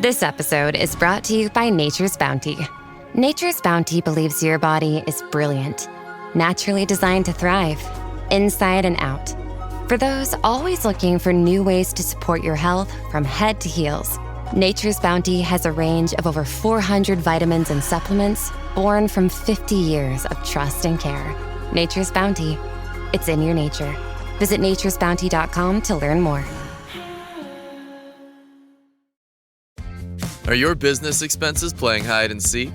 This episode is brought to you by Nature's Bounty. Nature's Bounty believes your body is brilliant, naturally designed to thrive, inside and out. For those always looking for new ways to support your health from head to heels, Nature's Bounty has a range of over 400 vitamins and supplements born from 50 years of trust and care. Nature's Bounty. It's in your nature. Visit naturesbounty.com to learn more. Are your business expenses playing hide and seek?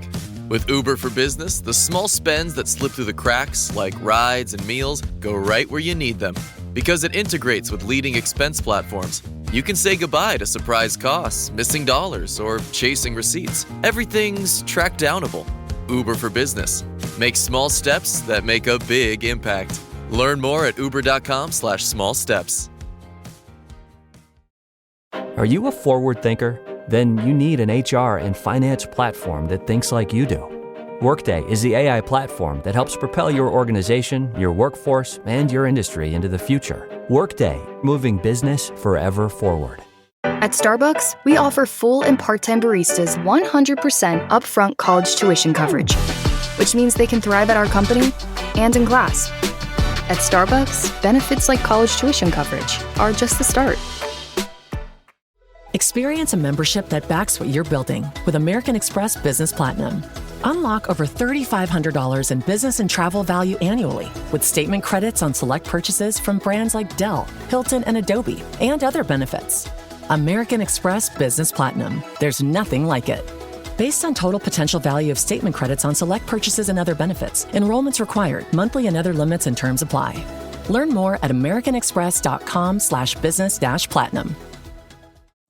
With Uber for Business, the small spends that slip through the cracks, like rides and meals, go right where you need them. Because it integrates with leading expense platforms, you can say goodbye to surprise costs, missing dollars, or chasing receipts. Everything's track-downable. Uber for Business. Make small steps that make a big impact. Learn more at uber.com/small steps. Are you a forward thinker? Then you need an HR and finance platform that thinks like you do. Workday is the AI platform that helps propel your organization, your workforce, and your industry into the future. Workday, moving business forever forward. At Starbucks, we offer full and part-time baristas 100% upfront college tuition coverage, which means they can thrive at our company and in class. At Starbucks, benefits like college tuition coverage are just the start. Experience a membership that backs what you're building with American Express Business Platinum. Unlock over $3,500 in business and travel value annually with statement credits on select purchases from brands like Dell, Hilton, and Adobe, and other benefits. American Express Business Platinum. There's nothing like it. Based on total potential value of statement credits on select purchases and other benefits, enrollments required, monthly and other limits and terms apply. Learn more at americanexpress.com/business-platinum.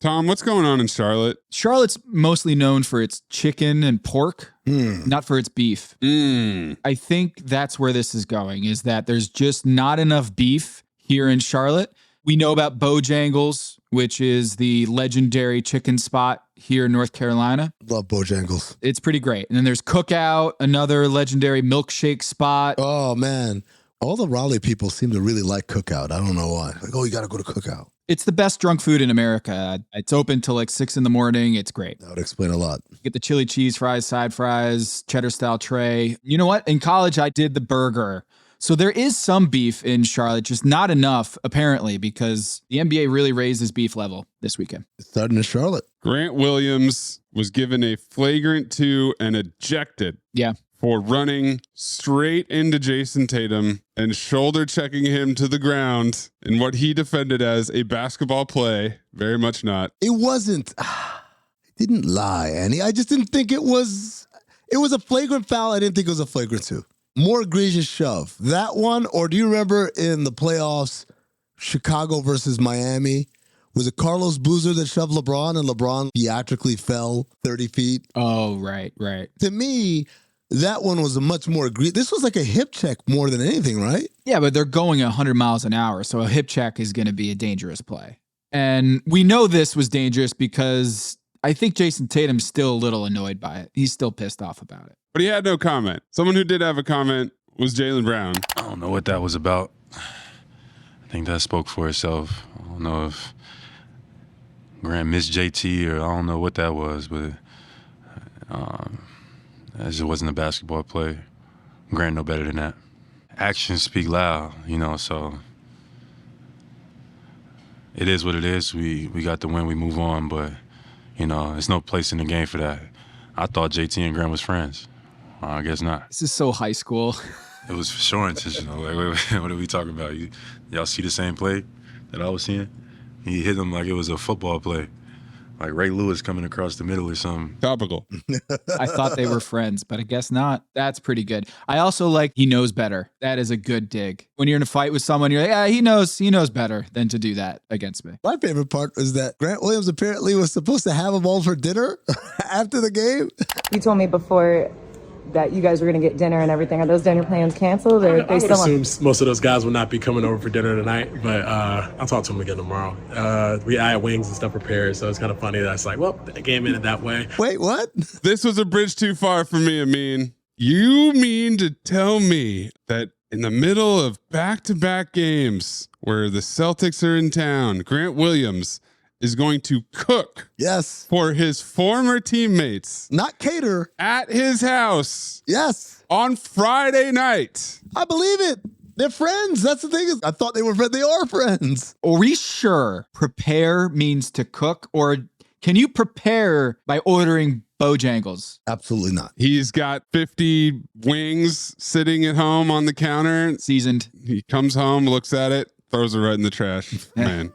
Tom, what's going on in Charlotte? Charlotte's mostly known for its chicken and pork, not for its beef. I think that's where this is going, is that there's just not enough beef here in Charlotte. We know about Bojangles, which is the legendary chicken spot here in North Carolina. Love Bojangles. It's pretty great. And then there's Cookout, another legendary milkshake spot. Oh, man. All the Raleigh people seem to really like Cookout. I don't know why. Like, oh, you got to go to Cookout. It's the best drunk food in America. It's open till like 6 a.m. It's great. That would explain a lot. You get the chili cheese fries, side fries, cheddar style tray. You know what? In college, I did the burger. So there is some beef in Charlotte, just not enough, apparently, because the NBA really raised his beef level this weekend. It's starting in Charlotte. Grant Williams was given a flagrant 2 and ejected. Yeah. For running straight into Jayson Tatum and shoulder checking him to the ground in what he defended as a basketball play. Very much not. It wasn't. It didn't lie, Annie. I just didn't think it was. It was a flagrant foul. I didn't think it was a flagrant 2. More egregious shove. That one, or do you remember in the playoffs, Chicago versus Miami? Was it Carlos Boozer that shoved LeBron and LeBron theatrically fell 30 feet? Oh, right. To me, that one was a much more egregious. This was like a hip check more than anything, right? Yeah, but they're going 100 miles an hour, so a hip check is going to be a dangerous play. And we know this was dangerous because I think Jayson Tatum's still a little annoyed by it. He's still pissed off about it. But he had no comment. Someone who did have a comment was Jaylen Brown. I don't know what that was about. I think that spoke for itself. I don't know if Grant missed JT or I don't know what that was, but that just wasn't a basketball play. Grant no better than that. Actions speak loud, so it is what it is. We got the win, we move on, but, there's no place in the game for that. I thought JT and Grant was friends. I guess not. This is so high school. It was for sure intentional. Like, what are we talking about? Y'all see the same play that I was seeing? He hit him like it was a football play. Like Ray Lewis coming across the middle or something. Topical. I thought they were friends, but I guess not. That's pretty good. I also like he knows better. That is a good dig. When you're in a fight with someone, you're like, he knows better than to do that against me. My favorite part was that Grant Williams apparently was supposed to have them all for dinner after the game. You told me before that you guys were going to get dinner and everything. Are those dinner plans canceled? Or I would assume most of those guys will not be coming over for dinner tonight, but I'll talk to them again tomorrow. I had wings and stuff prepared, so it's kind of funny that it's like, well, the game ended that way. Wait, what? This was a bridge too far for me, Amin. You mean to tell me that in the middle of back-to-back games where the Celtics are in town, Grant Williams is going to cook for his former teammates. Not cater. At his house. Yes. On Friday night. I believe it. They're friends. That's the thing. I thought they were friends. They are friends. Are we sure prepare means to cook, or can you prepare by ordering Bojangles? Absolutely not. He's got 50 wings sitting at home on the counter. Seasoned. He comes home, looks at it, throws it right in the trash. Man.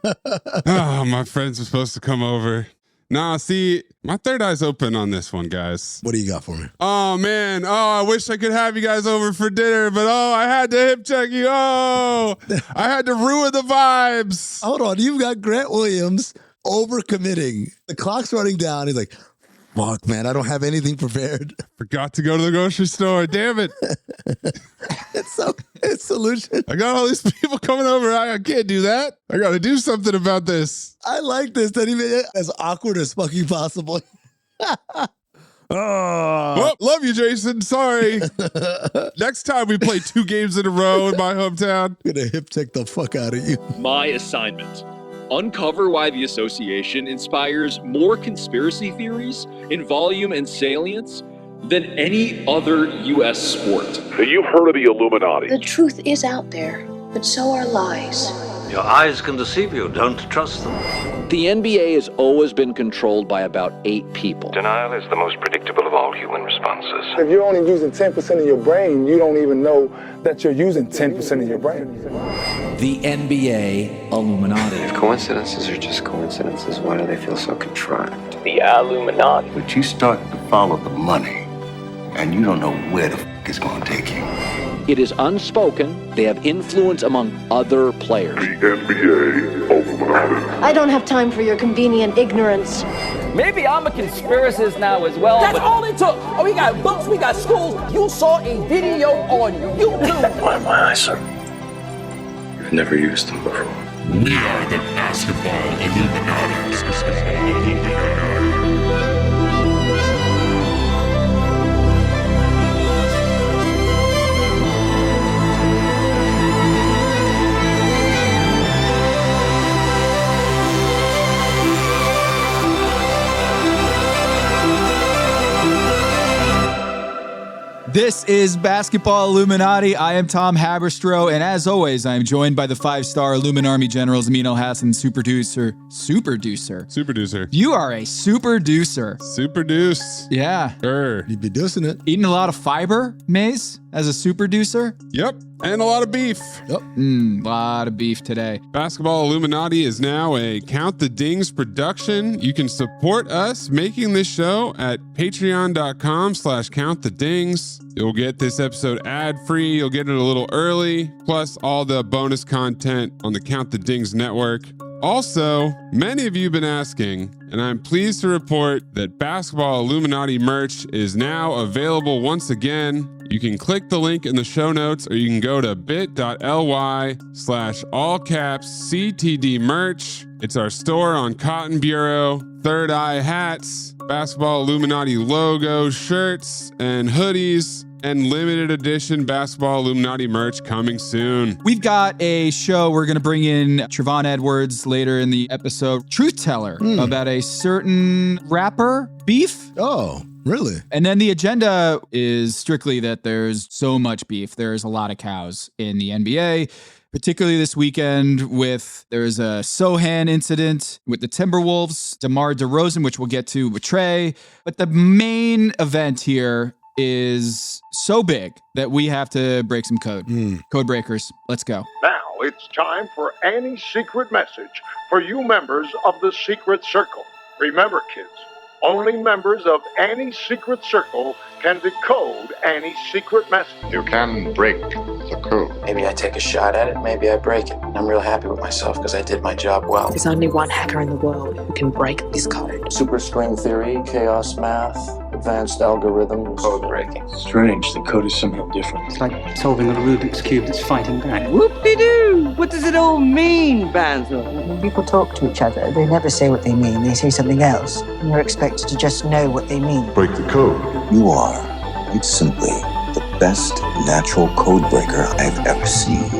Oh, my friends were supposed to come over. Nah, see, my third eye's open on this one, guys. What do you got for me? Oh, man. Oh, I wish I could have you guys over for dinner, but I had to hip check you. Oh, I had to ruin the vibes. Hold on. You've got Grant Williams overcommitting. The clock's running down. He's like, fuck, man, I don't have anything prepared. Forgot to go to the grocery store. Damn it. It's solution. I got all these people coming over. I can't do that. I got to do something about this. I like this. That he made it as awkward as fucking possible. Well, love you, Jason. Sorry. Next time we play 2 games in a row in my hometown. I'm going to hip check the fuck out of you. My assignment. Uncover why the association inspires more conspiracy theories in volume and salience than any other U.S. sport. You've heard of the Illuminati. The truth is out there, but so are lies. Your eyes can deceive you. Don't trust them. The NBA has always been controlled by about 8 people. Denial is the most predictable of all human responses. If you're only using 10% of your brain, you don't even know that you're using 10% of your brain. The NBA Illuminati. If coincidences are just coincidences, why do they feel so contrived? The Illuminati. But you start to follow the money, and you don't know where the fuck it's going to take you. It is unspoken. They have influence among other players. The NBA Illuminati. I don't have time for your convenient ignorance. Maybe I'm a conspiracist now as well. That's all it took. Oh, we got books, we got schools. You saw a video on YouTube. Why my eyes, sir? You've never used them before. We are the basketball Illuminati. This is Basketball Illuminati. I am Tom Haberstroh, and as always, I am joined by the 5-star Illuminarmy generals Amino Hassan, Super-Deucer. You are a Super-Deucer. Super-Deuce. Yeah. You'd be deucing it. Eating a lot of fiber, Maze, as a Super-Deucer? Yep. And a lot of beef. Yep. A lot of beef today. Basketball Illuminati is now a Count the Dings production. You can support us making this show at patreon.com/countthedings. You'll get this episode ad-free. You'll get it a little early, plus all the bonus content on the Count the Dings network. Also, many of you have been asking, and I'm pleased to report that Basketball Illuminati merch is now available once again. You can click the link in the show notes, or you can go to bit.ly/all-caps-CTD merch. It's our store on Cotton Bureau, Third Eye hats, Basketball Illuminati logo, shirts, and hoodies, and limited edition Basketball Illuminati merch coming soon. We've got a show. We're going to bring in Travonne Edwards later in the episode, Truth Teller, about a certain rapper, beef. Oh, really? And then the agenda is strictly that there's so much beef. There's a lot of cows in the NBA, particularly this weekend there's a Sohan incident with the Timberwolves, DeMar DeRozan, which we'll get to with Trey. But the main event here is so big that we have to break some code. Codebreakers, let's go. Now it's time for Annie's secret message for you members of the Secret Circle. Remember, kids, only members of Annie's Secret Circle can decode Annie's secret message. You can break the code. Maybe I take a shot at it, maybe I break it. I'm real happy with myself because I did my job well. There's only one hacker in the world who can break this code. Superstring theory, chaos math, advanced algorithms, code breaking. Strange, the code is somehow different. It's like solving a Rubik's Cube that's fighting back. Whoop-de-doo! What does it all mean, Basil? When people talk to each other, they never say what they mean. They say something else. And you're expected to just know what they mean. Break the code. You are, quite simply, the best natural code breaker I've ever seen.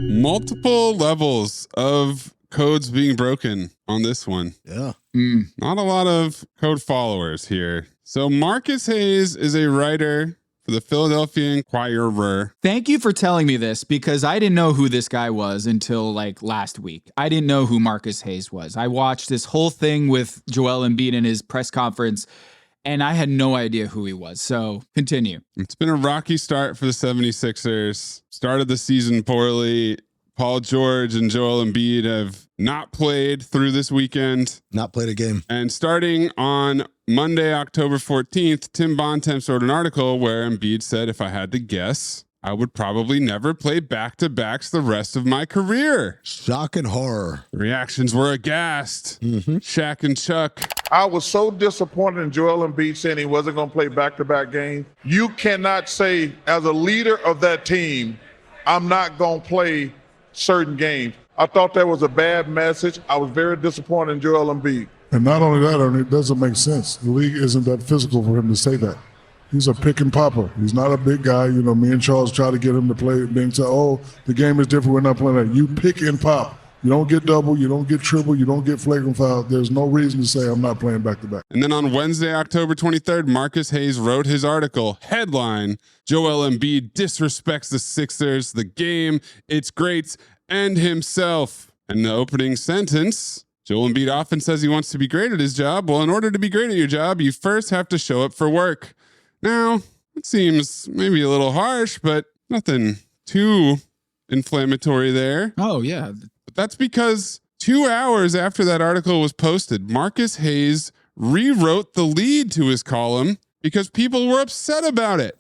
Multiple levels of codes being broken on this one. Yeah. Not a lot of code followers here. So Marcus Hayes is a writer for the Philadelphia Inquirer. Thank you for telling me this, because I didn't know who this guy was until like last week. I didn't know who Marcus Hayes was. I watched this whole thing with Joel Embiid in his press conference, and I had no idea who he was. So continue. It's been a rocky start for the 76ers. Started the season poorly. Paul George and Joel Embiid have not played through this weekend. Not played a game. And starting on Monday, October 14th, Tim Bontemps wrote an article where Embiid said, if I had to guess, I would probably never play back-to-backs the rest of my career. Shock and horror. The reactions were aghast. Shaq and Chuck. I was so disappointed in Joel Embiid saying he wasn't going to play back-to-back games. You cannot say, as a leader of that team, I'm not going to play certain games. I thought that was a bad message. I was very disappointed in Joel Embiid. And not only that, it doesn't make sense. The league isn't that physical for him to say that. He's a pick and popper. He's not a big guy. You know, me and Charles try to get him to play, being said, oh, the game is different, we're not playing that. You pick and pop. You don't get double, you don't get triple, you don't get flagrant foul. There's no reason to say I'm not playing back-to-back. And then on Wednesday, October 23rd, Marcus Hayes wrote his article, headline, Joel Embiid disrespects the Sixers, the game, its greats, and himself. And the opening sentence, Joel Embiid often says he wants to be great at his job. Well, in order to be great at your job, you first have to show up for work. Now, it seems maybe a little harsh, but nothing too inflammatory there. Oh, yeah. But that's because 2 hours after that article was posted, Marcus Hayes rewrote the lead to his column because people were upset about it.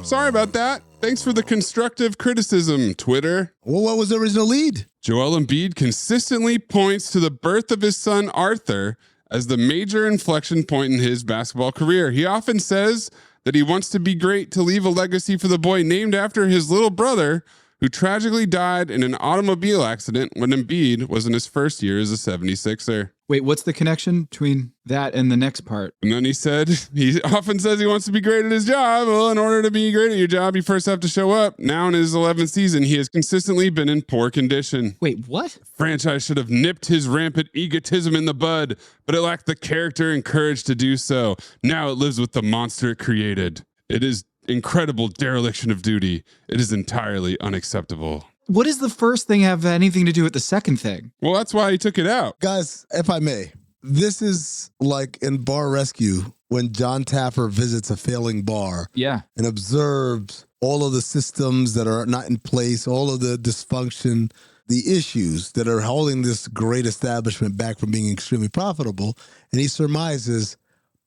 Sorry about that. Thanks for the constructive criticism, Twitter. Well, what was the original lead? Joel Embiid consistently points to the birth of his son, Arthur, as the major inflection point in his basketball career. He often says that he wants to be great to leave a legacy for the boy named after his little brother, who tragically died in an automobile accident when Embiid was in his first year as a 76er. Wait, what's the connection between that and the next part? And then he said, he often says he wants to be great at his job. Well, in order to be great at your job, you first have to show up. Now in his 11th season, he has consistently been in poor condition. Wait, what? Franchise should have nipped his rampant egotism in the bud, but it lacked the character and courage to do so. Now it lives with the monster it created. It is incredible dereliction of duty. It is entirely unacceptable. What does the first thing have anything to do with the second thing? Well, that's why he took it out. Guys, if I may, this is like in Bar Rescue when John Taffer visits a failing bar and observes all of the systems that are not in place, all of the dysfunction, the issues that are holding this great establishment back from being extremely profitable. And he surmises,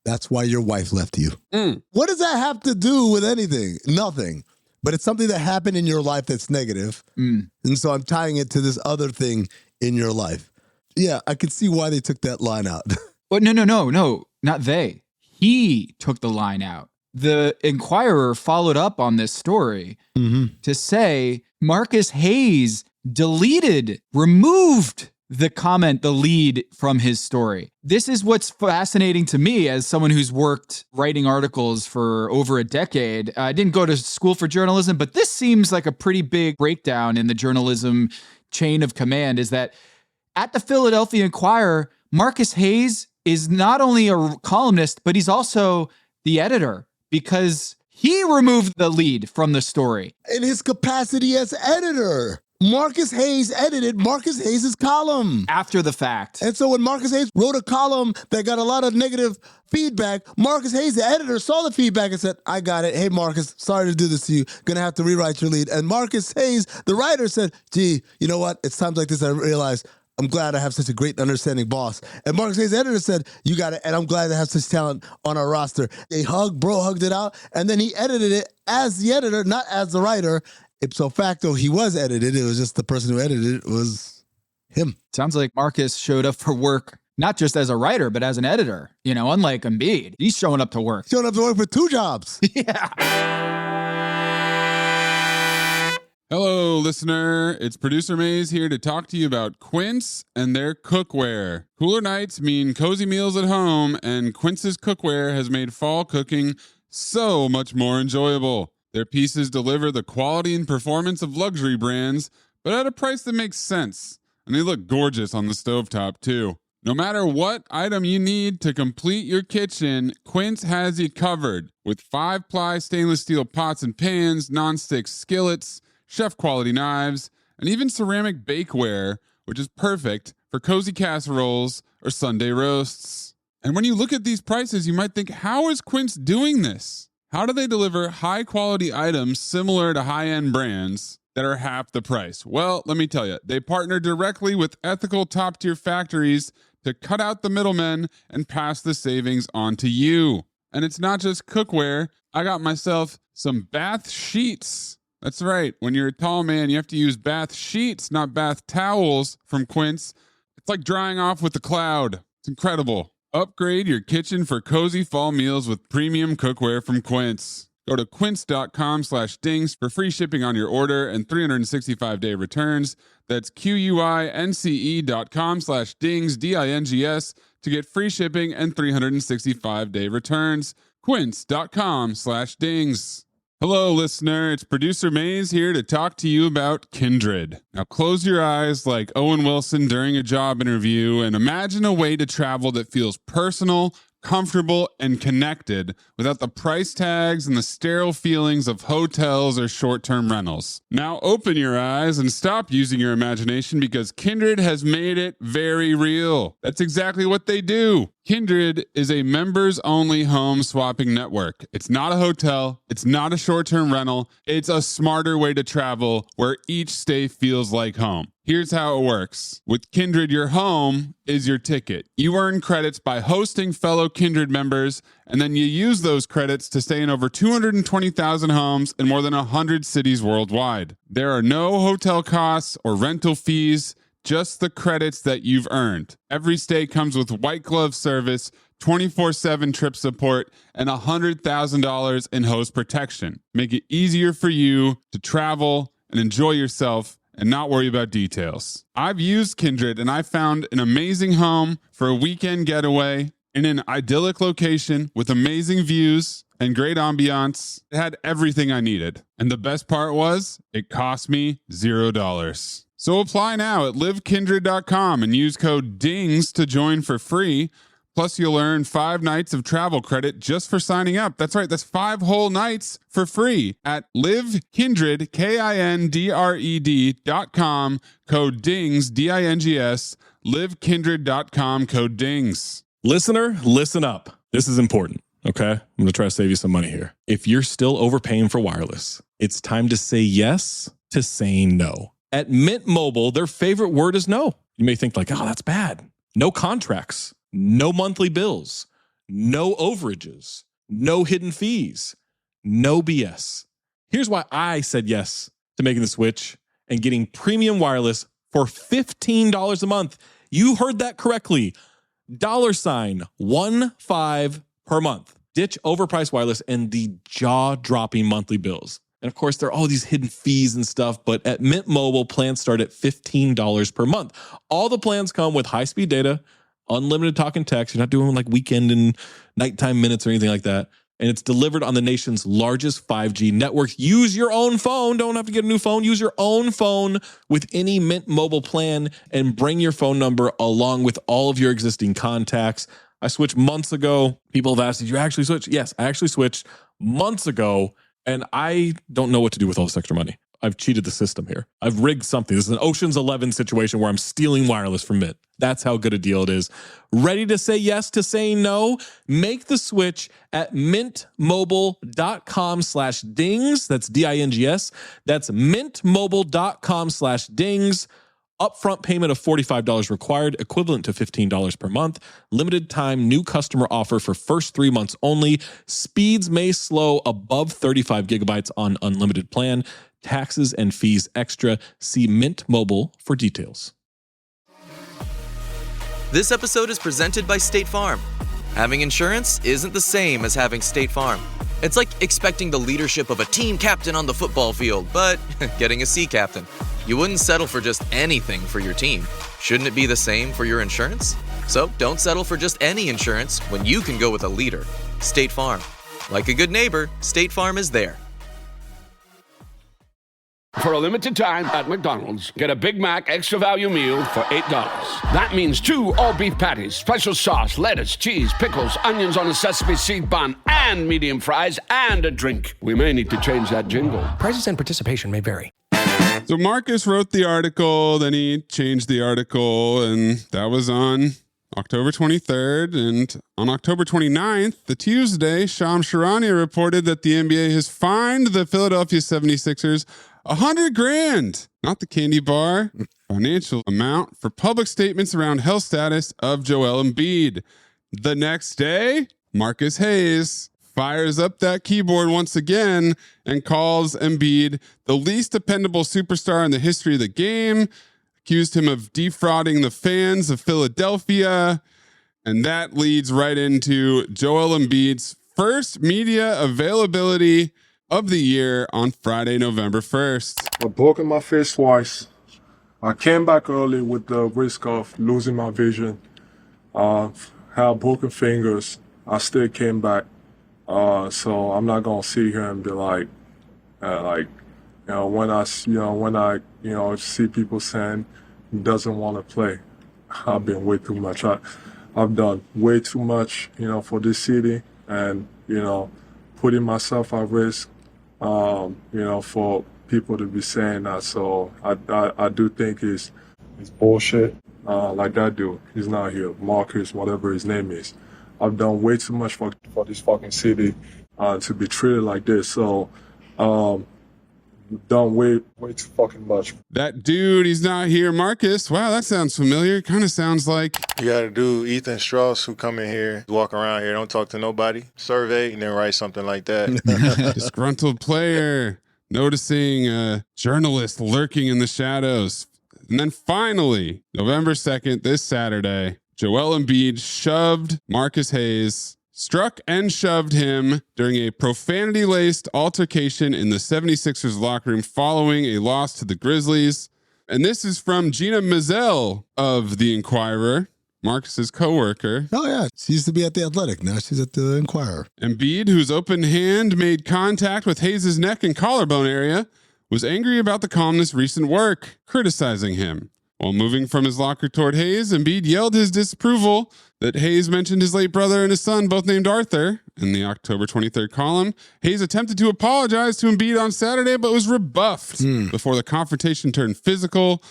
that's why your wife left you. What does that have to do with anything? Nothing. But it's something that happened in your life that's negative. And so I'm tying it to this other thing in your life. Yeah, I can see why they took that line out. But no, not they. He took the line out. The Inquirer followed up on this story to say Marcus Hayes removed the comment, the lead from his story. This is what's fascinating to me as someone who's worked writing articles for over a decade. I didn't go to school for journalism, but this seems like a pretty big breakdown in the journalism chain of command, is that at the Philadelphia Inquirer, Marcus Hayes is not only a columnist, but he's also the editor because he removed the lead from the story. In his capacity as editor. Marcus Hayes edited Marcus Hayes' column. After the fact. And so when Marcus Hayes wrote a column that got a lot of negative feedback, Marcus Hayes, the editor, saw the feedback and said, I got it. Hey, Marcus, sorry to do this to you. Gonna have to rewrite your lead. And Marcus Hayes, the writer, said, gee, you know what? It's times like this I realize I'm glad I have such a great understanding boss. And Marcus Hayes' editor said, you got it. And I'm glad to have such talent on our roster. They hugged it out. And then he edited it as the editor, not as the writer. Ipso facto, he was edited. It was just the person who edited it was him. Sounds like Marcus showed up for work, not just as a writer, but as an editor. You know, unlike Embiid, he's showing up to work. Showing up to work for 2 jobs. Yeah. Hello, listener. It's Producer Maze here to talk to you about Quince and their cookware. Cooler nights mean cozy meals at home, and Quince's cookware has made fall cooking so much more enjoyable. Their pieces deliver the quality and performance of luxury brands, but at a price that makes sense. And they look gorgeous on the stovetop, too. No matter what item you need to complete your kitchen, Quince has you covered. With 5-ply stainless steel pots and pans, nonstick skillets, chef-quality knives, and even ceramic bakeware, which is perfect for cozy casseroles or Sunday roasts. And when you look at these prices, you might think, how is Quince doing this? How do they deliver high-quality items similar to high-end brands that are half the price? Well, let me tell you, they partner directly with ethical top-tier factories to cut out the middlemen and pass the savings on to you. And it's not just cookware. I got myself some bath sheets. That's right. When you're a tall man, you have to use bath sheets, not bath towels from Quince. It's like drying off with a cloud. It's incredible. Upgrade your kitchen for cozy fall meals with premium cookware from Quince. Go to quince.com/dings for free shipping on your order and 365-day returns. That's QUINCE.com/dings, DINGS, to get free shipping and 365-day returns. Quince.com/dings. Hello, listener. It's Producer Maze here to talk to you about Kindred. Now, close your eyes like Owen Wilson during a job interview and imagine a way to travel that feels personal, comfortable, and connected without the price tags and the sterile feelings of hotels or short-term rentals. Now open your eyes and stop using your imagination because Kindred has made it very real. That's exactly what they do. Kindred is a members-only home swapping network. It's not a hotel. It's not a short-term rental. It's a smarter way to travel where each stay feels like home. Here's how it works. With Kindred, your home is your ticket. You earn credits by hosting fellow Kindred members, and then you use those credits to stay in over 220,000 homes in more than 100 cities worldwide. There are no hotel costs or rental fees, just the credits that you've earned. Every stay comes with white glove service, 24/7 trip support, and $100,000 in host protection. Make it easier for you to travel and enjoy yourself and not worry about details. I've used Kindred and I found an amazing home for a weekend getaway in an idyllic location with amazing views and great ambiance. It had everything I needed. And the best part was, it cost me $0. So apply now at livekindred.com and use code DINGS to join for free. Plus, you'll earn 5 nights of travel credit just for signing up. That's right, that's 5 whole nights for free at livekindred, KINDRED.com, code DINGS, DINGS, livekindred.com, code DINGS. Listener, listen up. This is important, okay? I'm going to try to save you some money here. If you're still overpaying for wireless, it's time to say yes to saying no. At Mint Mobile, their favorite word is no. You may think like, oh, that's bad. No contracts. No monthly bills, no overages, no hidden fees, no BS. Here's why I said yes to making the switch and getting premium wireless for $15 a month. You heard that correctly. $15 per month. Ditch overpriced wireless and the jaw-dropping monthly bills. And of course, there are all these hidden fees and stuff, but at Mint Mobile, plans start at $15 per month. All the plans come with high-speed data, unlimited talk and text. You're not doing like weekend and nighttime minutes or anything like that. And it's delivered on the nation's largest 5G network. Use your own phone. Don't have to get a new phone. Use your own phone with any Mint Mobile plan and bring your phone number along with all of your existing contacts. I switched months ago. People have asked, did you actually switch? Yes, I actually switched months ago, and I don't know what to do with all this extra money. I've cheated the system here. I've rigged something. This is an Ocean's 11 situation where I'm stealing wireless from Mint. That's how good a deal it is. Ready to say yes to saying no? Make the switch at mintmobile.com/dings. That's DINGS. That's mintmobile.com/dings. Upfront payment of $45 required, equivalent to $15 per month. Limited time new customer offer for first 3 months only. Speeds may slow above 35 gigabytes on unlimited plan. Taxes and fees extra. See Mint Mobile for details. This episode is presented by State Farm. Having insurance isn't the same as having State Farm. It's like expecting the leadership of a team captain on the football field, but getting a C captain. You wouldn't settle for just anything for your team. Shouldn't it be the same for your insurance? So don't settle for just any insurance when you can go with a leader. State Farm. Like a good neighbor, State Farm is there. For a limited time at McDonald's, get a Big Mac extra value meal for $8. That means 2 all-beef patties, special sauce, lettuce, cheese, pickles, onions on a sesame seed bun, and medium fries, and a drink. We may need to change that jingle. Prices and participation may vary. So Marcus wrote the article, then he changed the article, and that was on October 23rd. And on October 29th, the Tuesday, Shams Charania reported that the NBA has fined the Philadelphia 76ers $100,000, not the candy bar, financial amount for public statements around health status of Joel Embiid. The next day, Marcus Hayes fires up that keyboard once again and calls Embiid the least dependable superstar in the history of the game, accused him of defrauding the fans of Philadelphia, and that leads right into Joel Embiid's first media availability of the year on Friday, November 1st. I broken my face twice. I came back early with the risk of losing my vision. Had broken fingers. I still came back. So I'm not gonna sit here and be like, when I see people saying he doesn't want to play. I've been way too much. I've done way too much, for this city, and putting myself at risk. For people to be saying that. So I do think it's bullshit. Like that dude, he's not here. Marcus, whatever his name is. I've done way too much for this fucking city to be treated like this. So done way too fucking much. That dude, he's not here. Marcus, wow, that sounds familiar. Kind of sounds like... You got a dude, Ethan Strauss, who come in here, walk around here, don't talk to nobody, survey, and then write something like that. Disgruntled player, noticing a journalist lurking in the shadows. And then finally, November 2nd, this Saturday, Joel Embiid shoved Marcus Hayes, struck and shoved him during a profanity-laced altercation in the 76ers locker room following a loss to the Grizzlies. And this is from Gina Mizell of The Inquirer, Marcus's coworker. Oh, yeah. She used to be at The Athletic. Now she's at The Inquirer. Embiid, whose open hand made contact with Hayes' neck and collarbone area, was angry about the columnist's recent work, criticizing him. While moving from his locker toward Hayes, Embiid yelled his disapproval that Hayes mentioned his late brother and his son, both named Arthur. In the October 23rd column, Hayes attempted to apologize to Embiid on Saturday, but was rebuffed before the confrontation turned physical.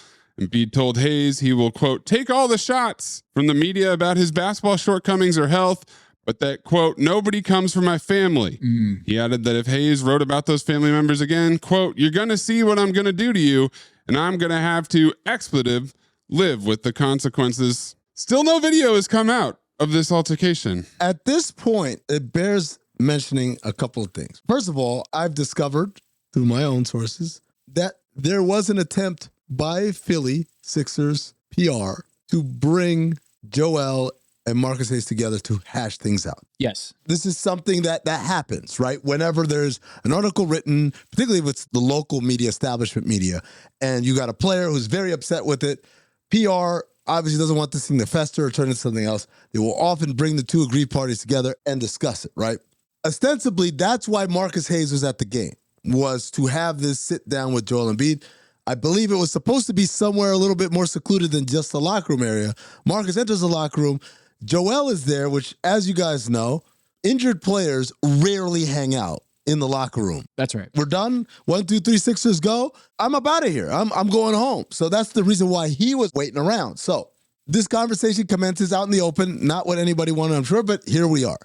Embiid told Hayes he will, quote, take all the shots from the media about his basketball shortcomings or health, but that, quote, nobody comes from my family. He added that if Hayes wrote about those family members again, quote, you're going to see what I'm going to do to you, and I'm going to have to, expletive, live with the consequences. Still no video has come out of this altercation. At this point, it bears mentioning a couple of things. First of all, I've discovered through my own sources that there was an attempt by Philly Sixers PR to bring Joel and Marcus Hayes together to hash things out. Yes. This is something that happens, right? Whenever there's an article written, particularly if it's the local media, establishment media, and you got a player who's very upset with it, PR obviously doesn't want this thing to fester or turn into something else. They will often bring the two aggrieved parties together and discuss it, right? Ostensibly, that's why Marcus Hayes was at the game, was to have this sit down with Joel Embiid. I believe it was supposed to be somewhere a little bit more secluded than just the locker room area. Marcus enters the locker room. Joel is there, which, as you guys know, injured players rarely hang out in the locker room. That's right. We're done. 1, 2, 3 Sixers go. I'm up out of here. I'm going home. So that's the reason why he was waiting around. So this conversation commences out in the open, not what anybody wanted, I'm sure, but here we are.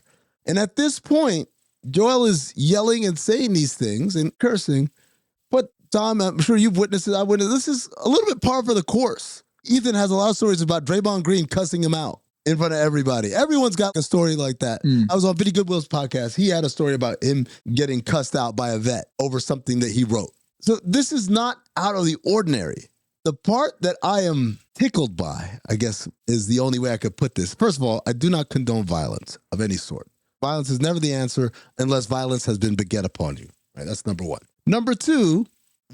And at this point, Joel is yelling and saying these things and cursing. But Tom, I'm sure you've witnessed it. I witnessed. This is a little bit par for the course. Ethan has a lot of stories about Draymond Green cussing him out in front of everybody. Everyone's got a story like that. I was on Vinny Goodwill's podcast. He had a story about him getting cussed out by a vet over something that he wrote. So this is not out of the ordinary. The part that I am tickled by, I guess, is the only way I could put this. First of all, I do not condone violence of any sort. Violence is never the answer unless violence has been beget upon you. Right? That's number one. Number two,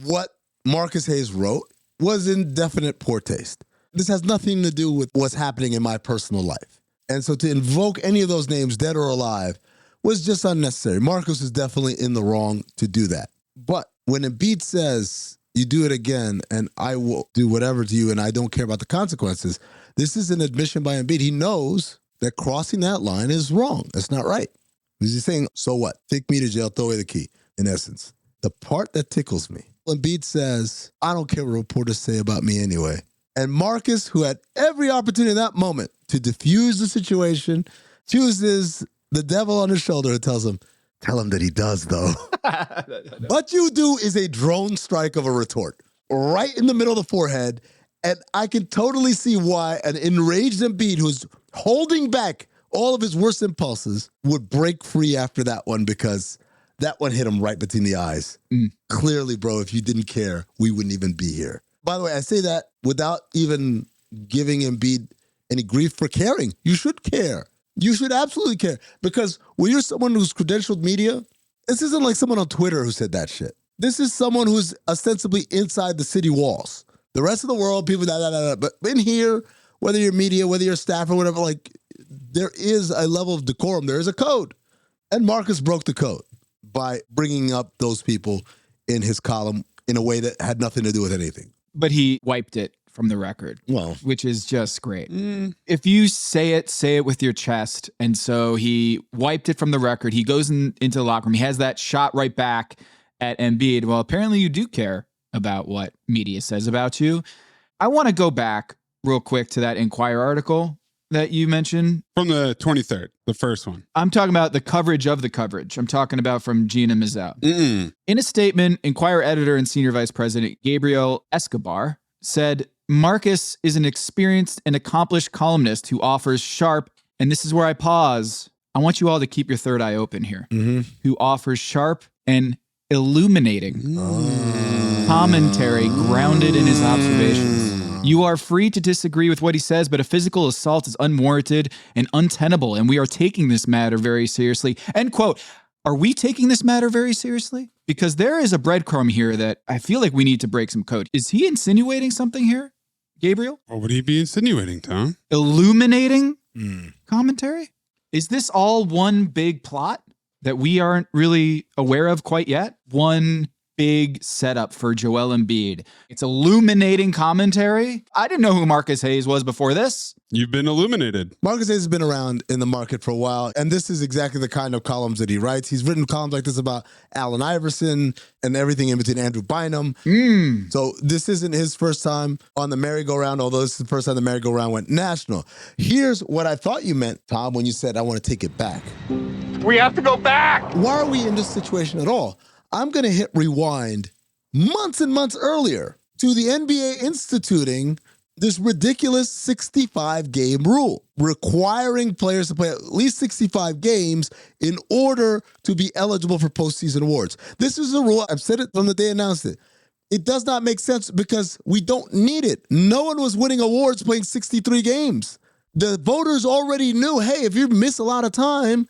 what Marcus Hayes wrote was in definite poor taste. This has nothing to do with what's happening in my personal life. And so to invoke any of those names, dead or alive, was just unnecessary. Marcus is definitely in the wrong to do that. But when Embiid says, you do it again, and I will do whatever to you, and I don't care about the consequences, this is an admission by Embiid. He knows that crossing that line is wrong. That's not right. He's saying, so what? Take me to jail, throw away the key, in essence. The part that tickles me, Embiid says, I don't care what reporters say about me anyway. And Marcus, who had every opportunity in that moment to diffuse the situation, chooses the devil on his shoulder and tells him, tell him that he does, though. What you do is a drone strike of a retort right in the middle of the forehead. And I can totally see why an enraged Embiid who's holding back all of his worst impulses would break free after that one, because that one hit him right between the eyes. Clearly, bro, if you didn't care, we wouldn't even be here. By the way, I say that without even giving Embiid any grief for caring. You should care. You should absolutely care. Because when you're someone who's credentialed media, this isn't like someone on Twitter who said that shit. This is someone who's ostensibly inside the city walls. The rest of the world, people, but in here, whether you're media, whether you're staff or whatever, like, there is a level of decorum. There is a code. And Marcus broke the code by bringing up those people in his column in a way that had nothing to do with anything. But he wiped it from the record, which is just great. If you say it with your chest. And so he wiped it from the record. He goes into the locker room. He has that shot right back at Embiid. Well, apparently you do care about what media says about you. I want to go back real quick to that Inquirer article that you mentioned. From the 23rd, the first one. I'm talking about the coverage of the coverage. I'm talking about from Gina Mizell. In a statement, Inquirer editor and senior vice president Gabriel Escobar said, Marcus is an experienced and accomplished columnist who offers sharp, and this is where I pause. I want you all to keep your third eye open here. Who offers sharp and illuminating commentary grounded in his observations. You are free to disagree with what he says, but a physical assault is unwarranted and untenable, and we are taking this matter very seriously. End quote. Are we taking this matter very seriously? Because there is a breadcrumb here that I feel like we need to break some code. Is he insinuating something here, Gabriel? What would he be insinuating, Tom? Illuminating commentary? Is this all one big plot that we aren't really aware of quite yet? One big setup for Joel Embiid. It's illuminating commentary. I didn't know who Marcus Hayes was before this. You've been illuminated. Marcus Hayes has been around in the market for a while, and this is exactly the kind of columns that he writes. He's written columns like this about Allen Iverson and everything in between, Andrew Bynum. So this isn't his first time on the merry-go-round, although this is the first time the merry-go-round went national. Here's what I thought you meant, Tom, when you said, I want to take it back. We have to go back. Why are we in this situation at all? I'm going to hit rewind months and months earlier to the NBA instituting this ridiculous 65-game rule, requiring players to play at least 65 games in order to be eligible for postseason awards. This is a rule. I've said it from the day I announced it. It does not make sense because we don't need it. No one was winning awards playing 63 games. The voters already knew, hey, if you miss a lot of time,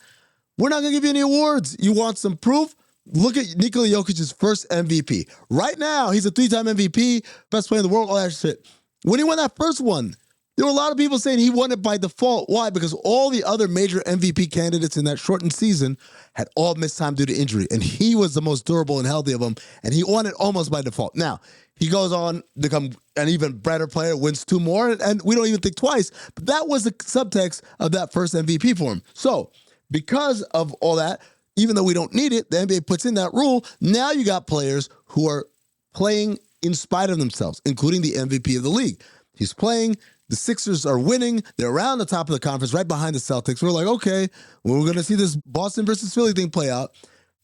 we're not going to give you any awards. You want some proof? Look at Nikola Jokic's first MVP. Right now, he's a 3-time MVP, best player in the world, all that shit. When he won that first one, there were a lot of people saying he won it by default. Why? Because all the other major MVP candidates in that shortened season had all missed time due to injury, and he was the most durable and healthy of them, and he won it almost by default. Now, he goes on to become an even better player, wins 2 more, and we don't even think twice. But that was the subtext of that first MVP for him. So, because of all that, even though we don't need it, the NBA puts in that rule. Now you got players who are playing in spite of themselves, including the MVP of the league. He's playing. The Sixers are winning. They're around the top of the conference, right behind the Celtics. We're like, okay, well, we're going to see this Boston versus Philly thing play out.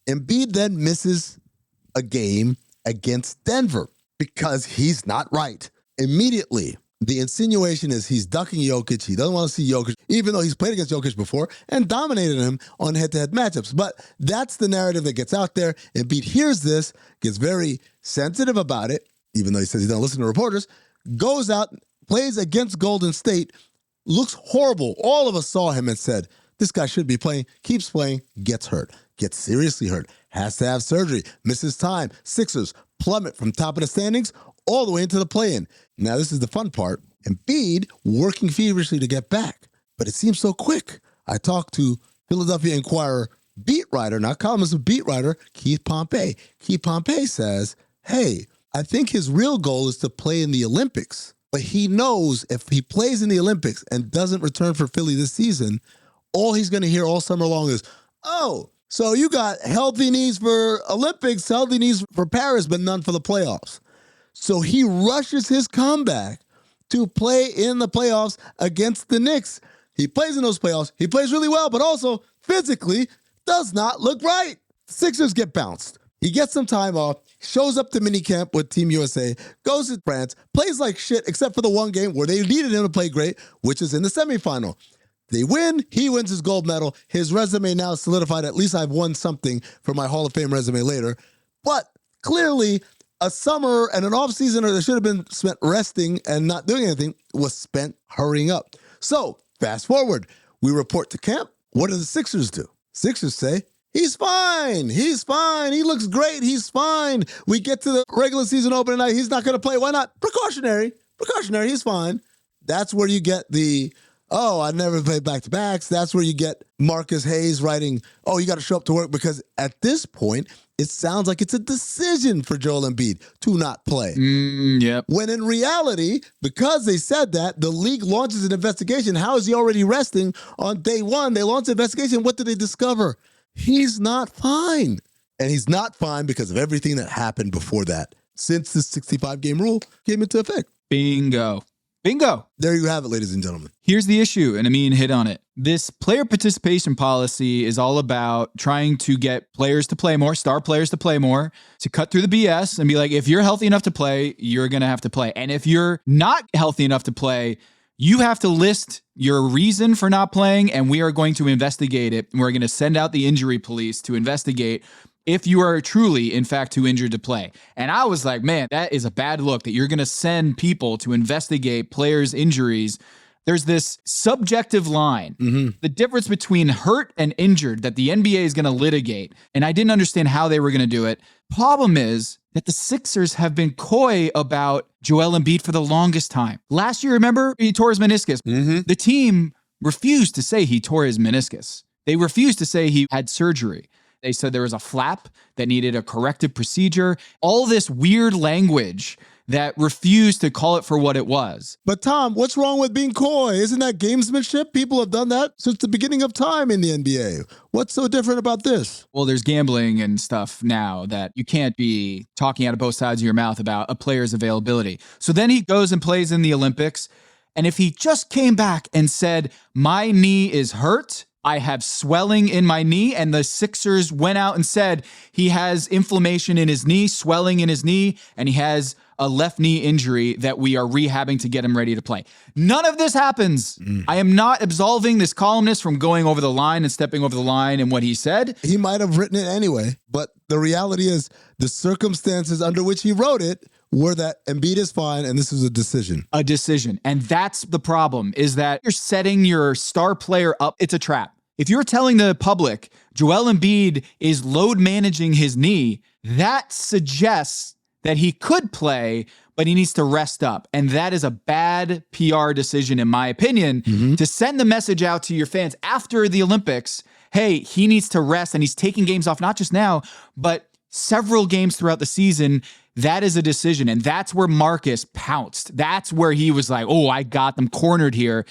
Embiid then misses a game against Denver because he's not right. Immediately, the insinuation is he's ducking Jokic. He doesn't want to see Jokic, even though he's played against Jokic before and dominated him on head-to-head matchups. But that's the narrative that gets out there. Embiid hears this, gets very sensitive about it, even though he says he doesn't listen to reporters, goes out, plays against Golden State, looks horrible. All of us saw him and said, This guy should be playing, keeps playing, gets hurt, gets seriously hurt, has to have surgery, misses time. Sixers plummet from top of the standings all the way into the play-in. Now, this is the fun part. Embiid working feverishly to get back, but it seems so quick. I talked to Philadelphia Inquirer beat writer, not columnist, but beat writer, Keith Pompey. Keith Pompey says, hey, I think his real goal is to play in the Olympics, but he knows if he plays in the Olympics and doesn't return for Philly this season, all he's going to hear all summer long is, oh, so you got healthy knees for Olympics, healthy knees for Paris, but none for the playoffs. So he rushes his comeback to play in the playoffs against the Knicks. He plays in those playoffs. He plays really well, but also physically does not look right. Sixers get bounced. He gets some time off, shows up to minicamp with Team USA, goes to France, plays like shit except for the one game where they needed him to play great, which is in the semifinal. They win, he wins his gold medal. His resume now is solidified. At least I've won something for my Hall of Fame resume later. But clearly, a summer and an offseason that should have been spent resting and not doing anything was spent hurrying up. So, fast forward. We report to camp. What do the Sixers do? Sixers say, he's fine. He's fine. He looks great. He's fine. We get to the regular season opening night. He's not going to play. Why not? Precautionary. He's fine. That's where you get the, oh, I never played back-to-backs. That's where you get Marcus Hayes writing, oh, you got to show up to work, because at this point, it sounds like it's a decision for Joel Embiid to not play. Yep. When in reality, because they said that, the league launches an investigation. How is he already resting? On day one, they launched an investigation. What did they discover? He's not fine. And he's not fine because of everything that happened before that, since the 65-game rule came into effect. Bingo. There you have it, ladies and gentlemen. Here's the issue, and Amin hit on it. This player participation policy is all about trying to get players to play more, star players to play more, to cut through the BS and be like, if you're healthy enough to play, you're going to have to play. And if you're not healthy enough to play, you have to list your reason for not playing, and we are going to investigate it. We're going to send out the injury police to investigate if you are truly, in fact, too injured to play. And I was like, man, that is a bad look that you're going to send people to investigate players' injuries. There's this subjective line, the difference between hurt and injured that the NBA is going to litigate. And I didn't understand how they were going to do it. Problem is that the Sixers have been coy about Joel Embiid for the longest time. Last year, remember, he tore his meniscus. The team refused to say he tore his meniscus. They refused to say he had surgery. They said there was a flap that needed a corrective procedure. All this weird language that refused to call it for what it was. But Tom, what's wrong with being coy? Isn't that gamesmanship? People have done that since the beginning of time in the NBA. What's so different about this? Well, there's gambling and stuff now that you can't be talking out of both sides of your mouth about a player's availability. So then he goes and plays in the Olympics. And if he just came back and said, my knee is hurt, I have swelling in my knee, and the Sixers went out and said he has inflammation in his knee, swelling in his knee, and he has a left knee injury that we are rehabbing to get him ready to play. None of this happens. I am not absolving this columnist from going over the line and stepping over the line in what he said. He might have written it anyway, but the reality is the circumstances under which he wrote it were that Embiid is fine and this is a decision. A decision. And that's the problem, is that you're setting your star player up. It's a trap. If you're telling the public Joel Embiid is load managing his knee, that suggests that he could play, but he needs to rest up. And that is a bad PR decision, in my opinion, to send the message out to your fans after the Olympics. Hey, he needs to rest, and he's taking games off, not just now, but several games throughout the season. That is a decision. And that's where Marcus pounced. That's where he was like, oh, I got them cornered here.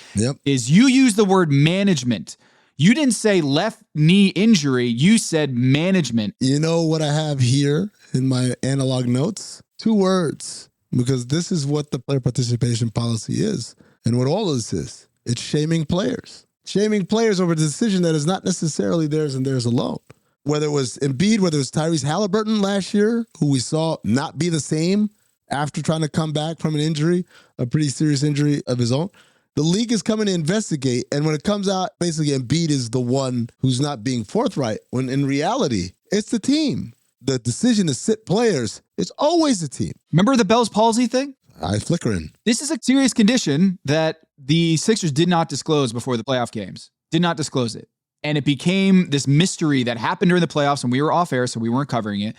Is you use the word management. You didn't say left knee injury. You said management. You know what I have here in my analog notes? 2 words, because this is what the player participation policy is. And what all of this is, it's shaming players. Shaming players over a decision that is not necessarily theirs and theirs alone. Whether it was Embiid, whether it was Tyrese Halliburton last year, who we saw not be the same after trying to come back from an injury, a pretty serious injury of his own. The league is coming to investigate, and when it comes out, basically Embiid is the one who's not being forthright, when in reality, it's the team. The decision to sit players, it's always the team. Remember the Bell's palsy thing? I flicker in. This is a serious condition that the Sixers did not disclose before the playoff games. Did not disclose it. And it became this mystery that happened during the playoffs, and we were off air, so we weren't covering it.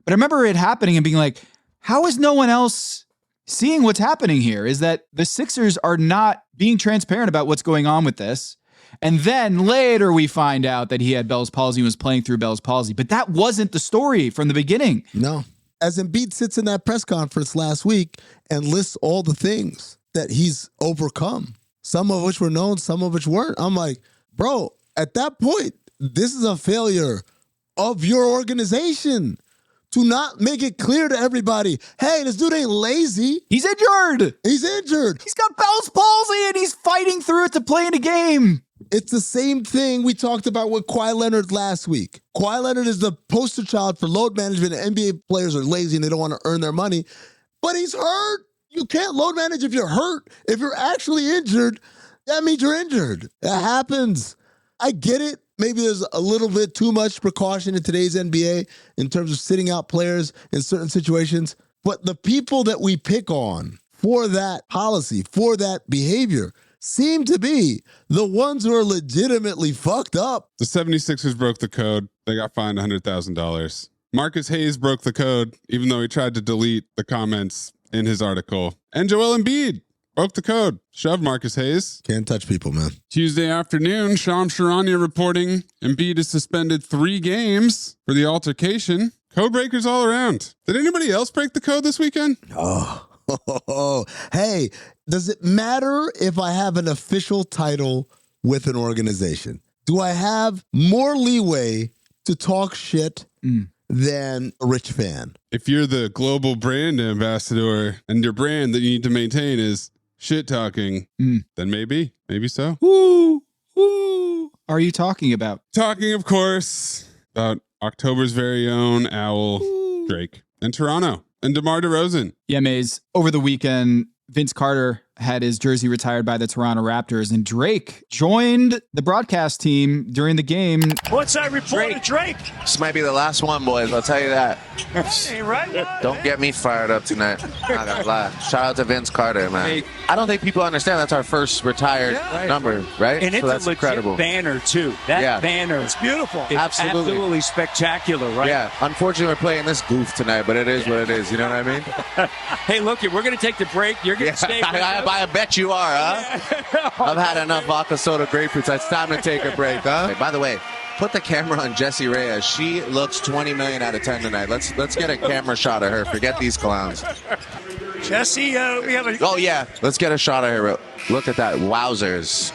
But I remember it happening and being like, how is no one else seeing what's happening here? Is that the Sixers are not being transparent about what's going on with this. And then later we find out that he had Bell's palsy and was playing through Bell's palsy. But that wasn't the story from the beginning. No. As Embiid sits in that press conference last week and lists all the things that he's overcome, some of which were known, some of which weren't. I'm like, bro, at that point, this is a failure of your organization to not make it clear to everybody, hey, this dude ain't lazy. He's injured. He's injured. He's got Bell's palsy and he's fighting through it to play in a game. It's the same thing we talked about with Kawhi Leonard last week. Kawhi Leonard is the poster child for load management, and NBA players are lazy and they don't want to earn their money. But he's hurt. You can't load manage if you're hurt. If you're actually injured, that means you're injured. It happens. I get it. Maybe there's a little bit too much precaution in today's NBA in terms of sitting out players in certain situations. But the people that we pick on for that policy, for that behavior, seem to be the ones who are legitimately fucked up. The 76ers broke the code. They got fined $100,000. Marcus Hayes broke the code, even though he tried to delete the comments in his article. And Joel Embiid broke the code. Shove Marcus Hayes. Can't touch people, man. Tuesday afternoon, Shams Charania reporting Embiid is suspended 3 games for the altercation. Codebreakers all around. Did anybody else break the code this weekend? Oh, hey, does it matter if I have an official title with an organization? Do I have more leeway to talk shit than a rich fan? If you're the global brand ambassador and your brand that you need to maintain is shit talking, then maybe so. Who are you talking about? Talking, of course, about October's very own owl, Drake, and Toronto, and DeMar DeRozan. Yeah, Maze. Over the weekend, Vince Carter had his jersey retired by the Toronto Raptors, and Drake joined the broadcast team during the game. What's that report of Drake? This might be the last one, boys. I'll tell you that. Hey, right? Don't get me fired up tonight. Not gonna lie. Shout out to Vince Carter, man. I don't think people understand that's our first retired number, right? And it's so that's a legit incredible banner, too. That banner is beautiful. It's absolutely spectacular, right? Yeah. Unfortunately, we're playing this goof tonight, but it is what it is. You know what I mean? Hey, look, we're going to take the break. You're going to stay. I bet you are, huh? I've had enough vodka soda grapefruits. It's time to take a break, huh? By the way, put the camera on Jessie Reyes. She looks 20 million out of 10 tonight. Let's get a camera shot of her. Forget these clowns. Jesse, we have a... Oh, yeah. Let's get a shot of her. Look at that. Wowzers.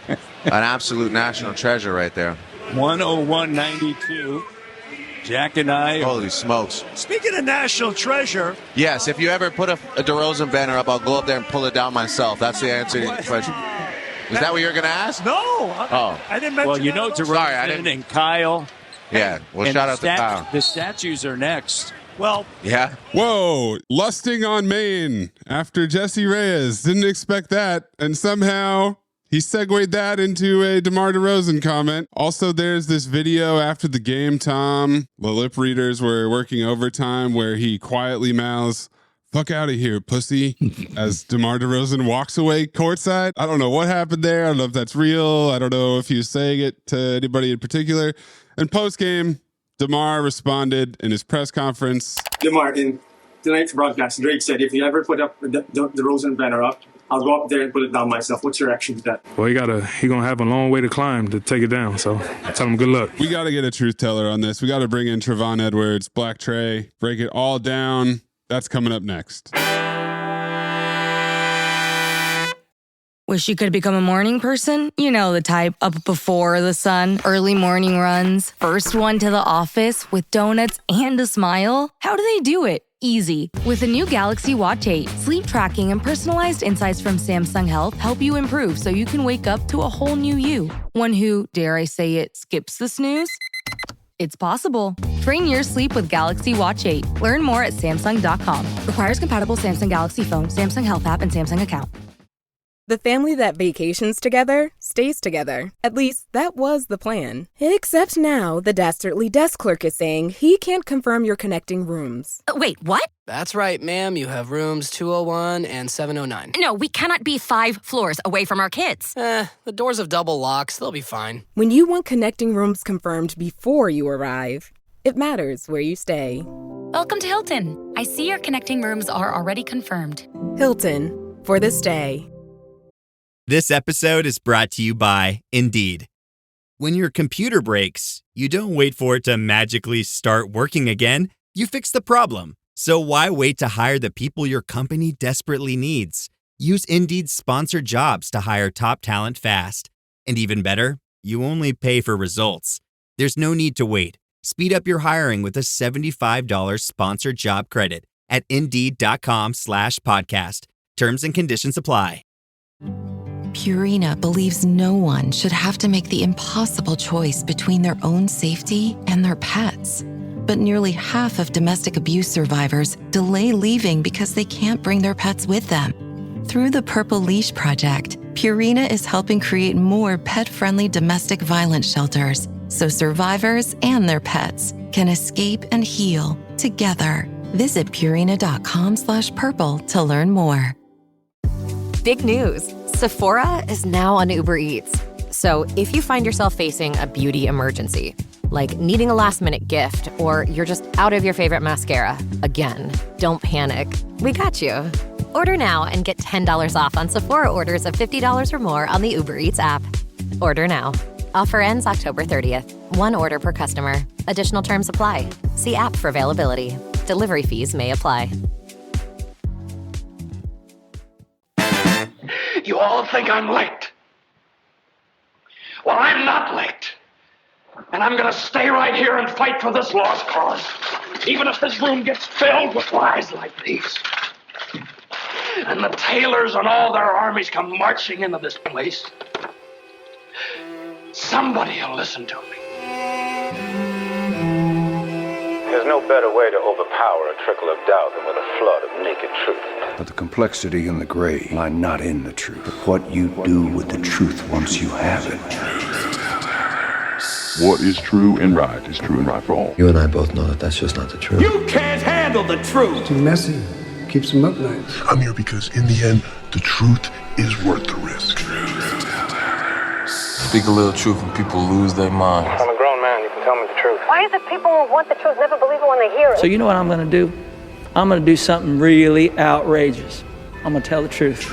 An absolute national treasure right there. 101.92. Jack and I. Holy smokes. Speaking of national treasure. Yes, if you ever put a DeRozan banner up, I'll go up there and pull it down myself. That's the answer to your question. Is that what you were going to ask? No. I didn't mention. Well, you know, DeRozan and Kyle. Yeah. Well, shout out to Kyle. The statues are next. Well. Yeah. Whoa. Lusting on Maine after Jessie Reyes. Didn't expect that. And somehow he segued that into a DeMar DeRozan comment. Also, there's this video after the game, Tom. The lip readers were working overtime where he quietly mouths, "Fuck out of here, pussy," as DeMar DeRozan walks away courtside. I don't know what happened there. I don't know if that's real. I don't know if he was saying it to anybody in particular. And post-game, DeMar responded in his press conference. DeMar, in tonight's broadcast, Drake said, if you ever put up the DeRozan banner up, I'll go up there and put it down myself. What's your reaction to that? Well, he gonna have a long way to climb to take it down. So I tell him good luck. We got to get a truth teller on this. We got to bring in Travonne Edwards, Black Trey, break it all down. That's coming up next. Wish you could become a morning person? You know the type, up before the sun, early morning runs, first one to the office with donuts and a smile. How do they do it? Easy. With the new Galaxy Watch 8, sleep tracking and personalized insights from Samsung Health help you improve so you can wake up to a whole new you. One who, dare I say it, skips the snooze? It's possible. Train your sleep with Galaxy Watch 8. Learn more at Samsung.com. Requires compatible Samsung Galaxy phone, Samsung Health app, and Samsung account. The family that vacations together stays together. At least, that was the plan. Except now, the dastardly desk clerk is saying he can't confirm your connecting rooms. Wait, what? That's right, ma'am. You have rooms 201 and 709. No, we cannot be 5 floors away from our kids. The doors have double locks. They'll be fine. When you want connecting rooms confirmed before you arrive, it matters where you stay. Welcome to Hilton. I see your connecting rooms are already confirmed. Hilton, for the stay. This episode is brought to you by Indeed. When your computer breaks, you don't wait for it to magically start working again. You fix the problem. So why wait to hire the people your company desperately needs? Use Indeed's sponsored jobs to hire top talent fast. And even better, you only pay for results. There's no need to wait. Speed up your hiring with a $75 sponsored job credit at Indeed.com/podcast. Terms and conditions apply. Purina believes no one should have to make the impossible choice between their own safety and their pets. But nearly half of domestic abuse survivors delay leaving because they can't bring their pets with them. Through the Purple Leash Project, Purina is helping create more pet-friendly domestic violence shelters so survivors and their pets can escape and heal together. Visit Purina.com/purple to learn more. Big news. Sephora is now on Uber Eats. So if you find yourself facing a beauty emergency, like needing a last-minute gift, or you're just out of your favorite mascara, again, don't panic. We got you. Order now and get $10 off on Sephora orders of $50 or more on the Uber Eats app. Order now. Offer ends October 30th. One order per customer. Additional terms apply. See app for availability. Delivery fees may apply. You all think I'm late. Well, I'm not late. And I'm gonna stay right here and fight for this lost cause. Even if this room gets filled with lies like these. And the Taylors and all their armies come marching into this place. Somebody will listen to me. There's no better way to overpower a trickle of doubt than with a flood of naked truth. But the complexity and the gray lie not in the truth, but what you do with the truth once you have it. What is true and right is true and right for all. You and I both know that that's just not the truth. You can't handle the truth. It's too messy. Keeps them up nights. I'm here because in the end, the truth is worth the risk. Speak a little truth and people lose their minds. I'm a grown man, you can tell me the truth. Why is it people who want the truth never believe it when they hear it? So you know what I'm going to do? I'm going to do something really outrageous. I'm going to tell the truth.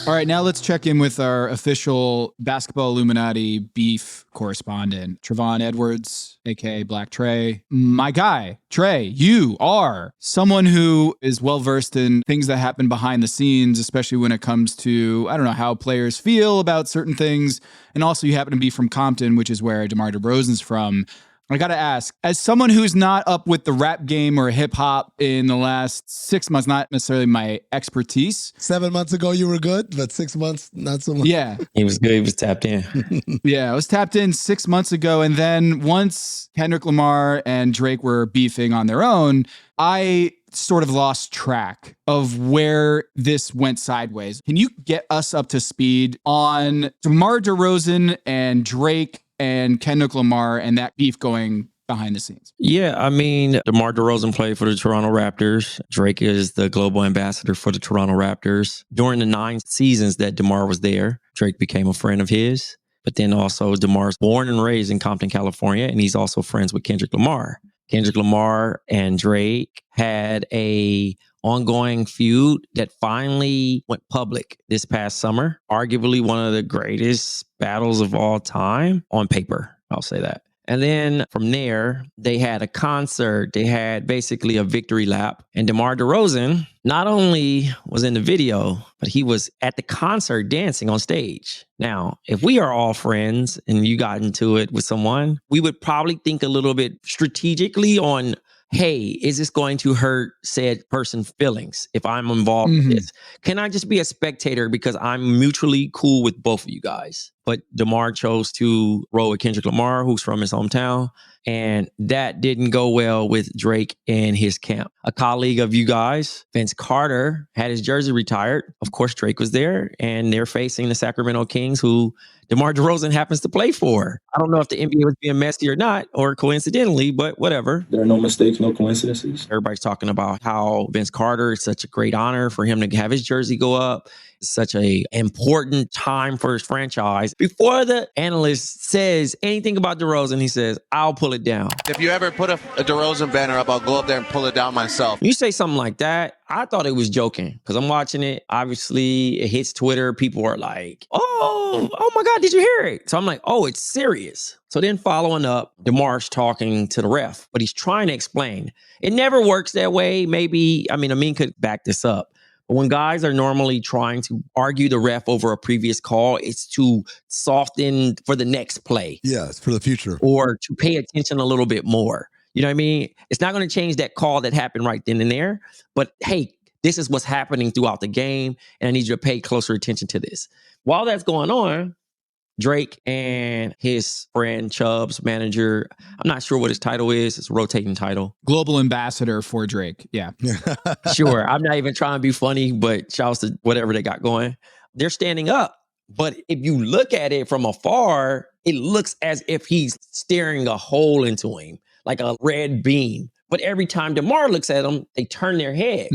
All right, now let's check in with our official basketball Illuminati beef correspondent, Travonne Edwards, aka Black Trey. My guy, Trey, you are someone who is well-versed in things that happen behind the scenes, especially when it comes to, I don't know, how players feel about certain things. And also you happen to be from Compton, which is where DeMar DeRozan's from. I got to ask, as someone who's not up with the rap game or hip hop in the last 6 months, not necessarily my expertise. 7 months ago, you were good, but 6 months, not so much. Yeah. He was good. He was tapped in. Yeah, I was tapped in 6 months ago. And then once Kendrick Lamar and Drake were beefing on their own, I sort of lost track of where this went sideways. Can you get us up to speed on DeMar DeRozan and Drake and Kendrick Lamar and that beef going behind the scenes? Yeah, I mean, DeMar DeRozan played for the Toronto Raptors. Drake is the global ambassador for the Toronto Raptors. During the 9 seasons that DeMar was there, Drake became a friend of his. But then also DeMar's born and raised in Compton, California, and he's also friends with Kendrick Lamar. Kendrick Lamar and Drake had a ongoing feud that finally went public this past summer. Arguably one of the greatest battles of all time on paper. I'll say that. And then from there, they had a concert. They had basically a victory lap. And DeMar DeRozan not only was in the video, but he was at the concert dancing on stage. Now, if we are all friends and you got into it with someone, we would probably think a little bit strategically on, hey, is this going to hurt said person's feelings if I'm involved in this? Can I just be a spectator because I'm mutually cool with both of you guys? but DeMar chose to roll with Kendrick Lamar, who's from his hometown. And that didn't go well with Drake and his camp. A colleague of you guys, Vince Carter, had his jersey retired. Of course, Drake was there, and they're facing the Sacramento Kings, who DeMar DeRozan happens to play for. I don't know if the NBA was being messy or not, or coincidentally, but whatever. There are no mistakes, no coincidences. Everybody's talking about how Vince Carter, it's such a great honor for him to have his jersey go up. It's such an important time for his franchise. Before the analyst says anything about DeRozan, he says, I'll pull it down. If you ever put a DeRozan banner up, I'll go up there and pull it down myself. You say something like that, I thought it was joking because I'm watching it. Obviously, it hits Twitter. People are like, oh my God, did you hear it? So I'm like, oh, it's serious. So then following up, DeMar's talking to the ref, but he's trying to explain. It never works that way. Maybe, Amin could back this up. But when guys are normally trying to argue the ref over a previous call, it's to soften for the next play. Yeah, it's for the future. Or to pay attention a little bit more. You know what I mean? It's not going to change that call that happened right then and there. But hey, this is what's happening throughout the game, and I need you to pay closer attention to this. While that's going on, Drake and his friend Chubb's manager, I'm not sure what his title is. It's a rotating title. Global ambassador for Drake. Yeah. Sure. I'm not even trying to be funny, but shouts to whatever they got going. They're standing up. But if you look at it from afar, it looks as if he's staring a hole into him, like a red beam. But every time DeMar looks at him, they turn their heads.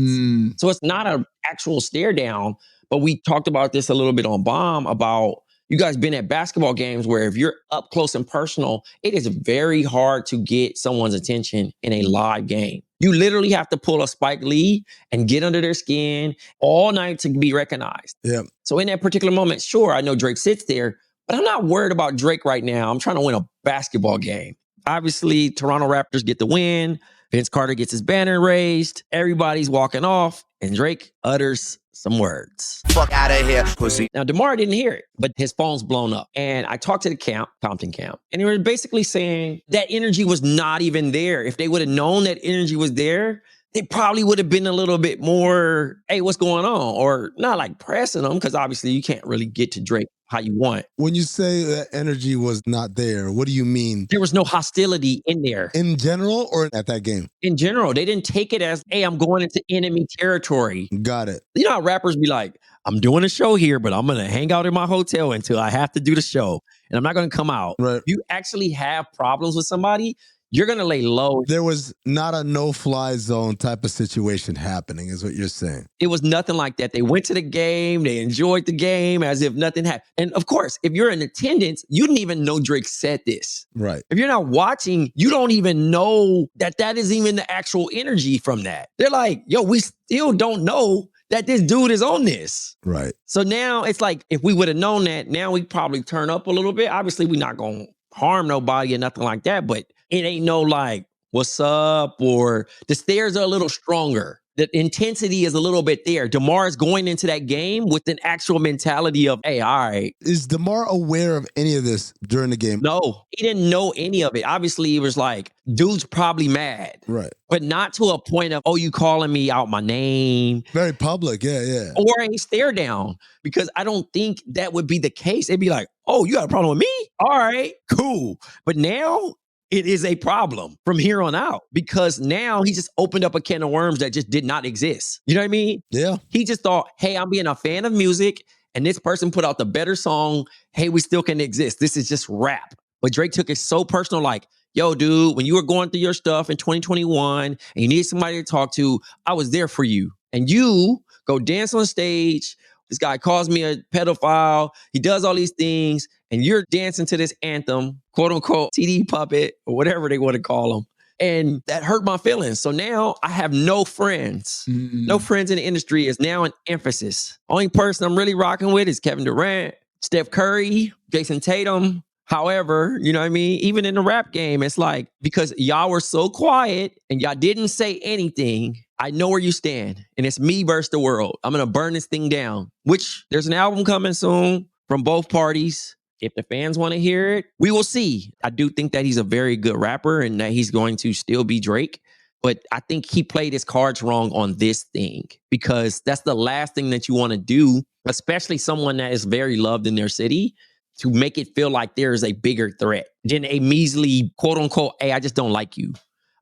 So it's not an actual stare down. But we talked about this a little bit on Bomb about you guys been at basketball games where if you're up close and personal, it is very hard to get someone's attention in a live game. You literally have to pull a Spike Lee and get under their skin all night to be recognized. Yeah. So in that particular moment, sure, I know Drake sits there, but I'm not worried about Drake right now. I'm trying to win a basketball game. Obviously, Toronto Raptors get the win. Vince Carter gets his banner raised. Everybody's walking off, and Drake utters some words. Fuck out of here, pussy. Now, DeMar didn't hear it, but his phone's blown up. And I talked to the camp, Compton camp, and they were basically saying that energy was not even there. If they would have known that energy was there, they probably would have been a little bit more, hey, what's going on? Or not like pressing them, because obviously you can't really get to Drake how you want. When you say that energy was not there, what do you mean? There was no hostility in there. In general or at that game? In general. They didn't take it as, hey, I'm going into enemy territory. Got it. You know how rappers be like, I'm doing a show here, but I'm going to hang out in my hotel until I have to do the show. And I'm not going to come out. Right. You actually have problems with somebody, you're going to lay low. There was not a no-fly zone type of situation happening, is what you're saying. It was nothing like that. They went to the game. They enjoyed the game as if nothing happened. And of course, if you're in attendance, you didn't even know Drake said this. Right. If you're not watching, you don't even know that that is even the actual energy from that. They're like, yo, we still don't know that this dude is on this. Right. So now it's like, if we would have known that, now we probably turn up a little bit. Obviously, we're not going to harm nobody or nothing like that, but it ain't no like, what's up? Or the stares are a little stronger. The intensity is a little bit there. DeMar is going into that game with an actual mentality of, hey, all right. Is DeMar aware of any of this during the game? No, he didn't know any of it. Obviously, he was like, dude's probably mad. Right. But not to a point of, oh, you calling me out my name. Very public, yeah. Or a stare down, because I don't think that would be the case. It'd be like, oh, you got a problem with me? All right, cool. But now it is a problem from here on out, because now he just opened up a can of worms that just did not exist. You know what I mean? Yeah. He just thought, hey, I'm being a fan of music, and this person put out the better song. Hey, we still can exist. This is just rap. But Drake took it so personal, like, yo, dude, when you were going through your stuff in 2021 and you needed somebody to talk to, I was there for you. And you go dance on stage. This guy calls me a pedophile. He does all these things. And you're dancing to this anthem, quote unquote, CD puppet or whatever they want to call them. And that hurt my feelings. So now I have no friends. No friends in the industry is now an emphasis. Only person I'm really rocking with is Kevin Durant, Steph Curry, Jayson Tatum. However, you know what I mean? Even in the rap game, it's like, because y'all were so quiet and y'all didn't say anything, I know where you stand. And it's me versus the world. I'm going to burn this thing down, which there's an album coming soon from both parties. If the fans want to hear it, we will see. I do think that he's a very good rapper and that he's going to still be Drake. But I think he played his cards wrong on this thing, because that's the last thing that you want to do, especially someone that is very loved in their city. to make it feel like there is a bigger threat than a measly, quote unquote, hey, I just don't like you.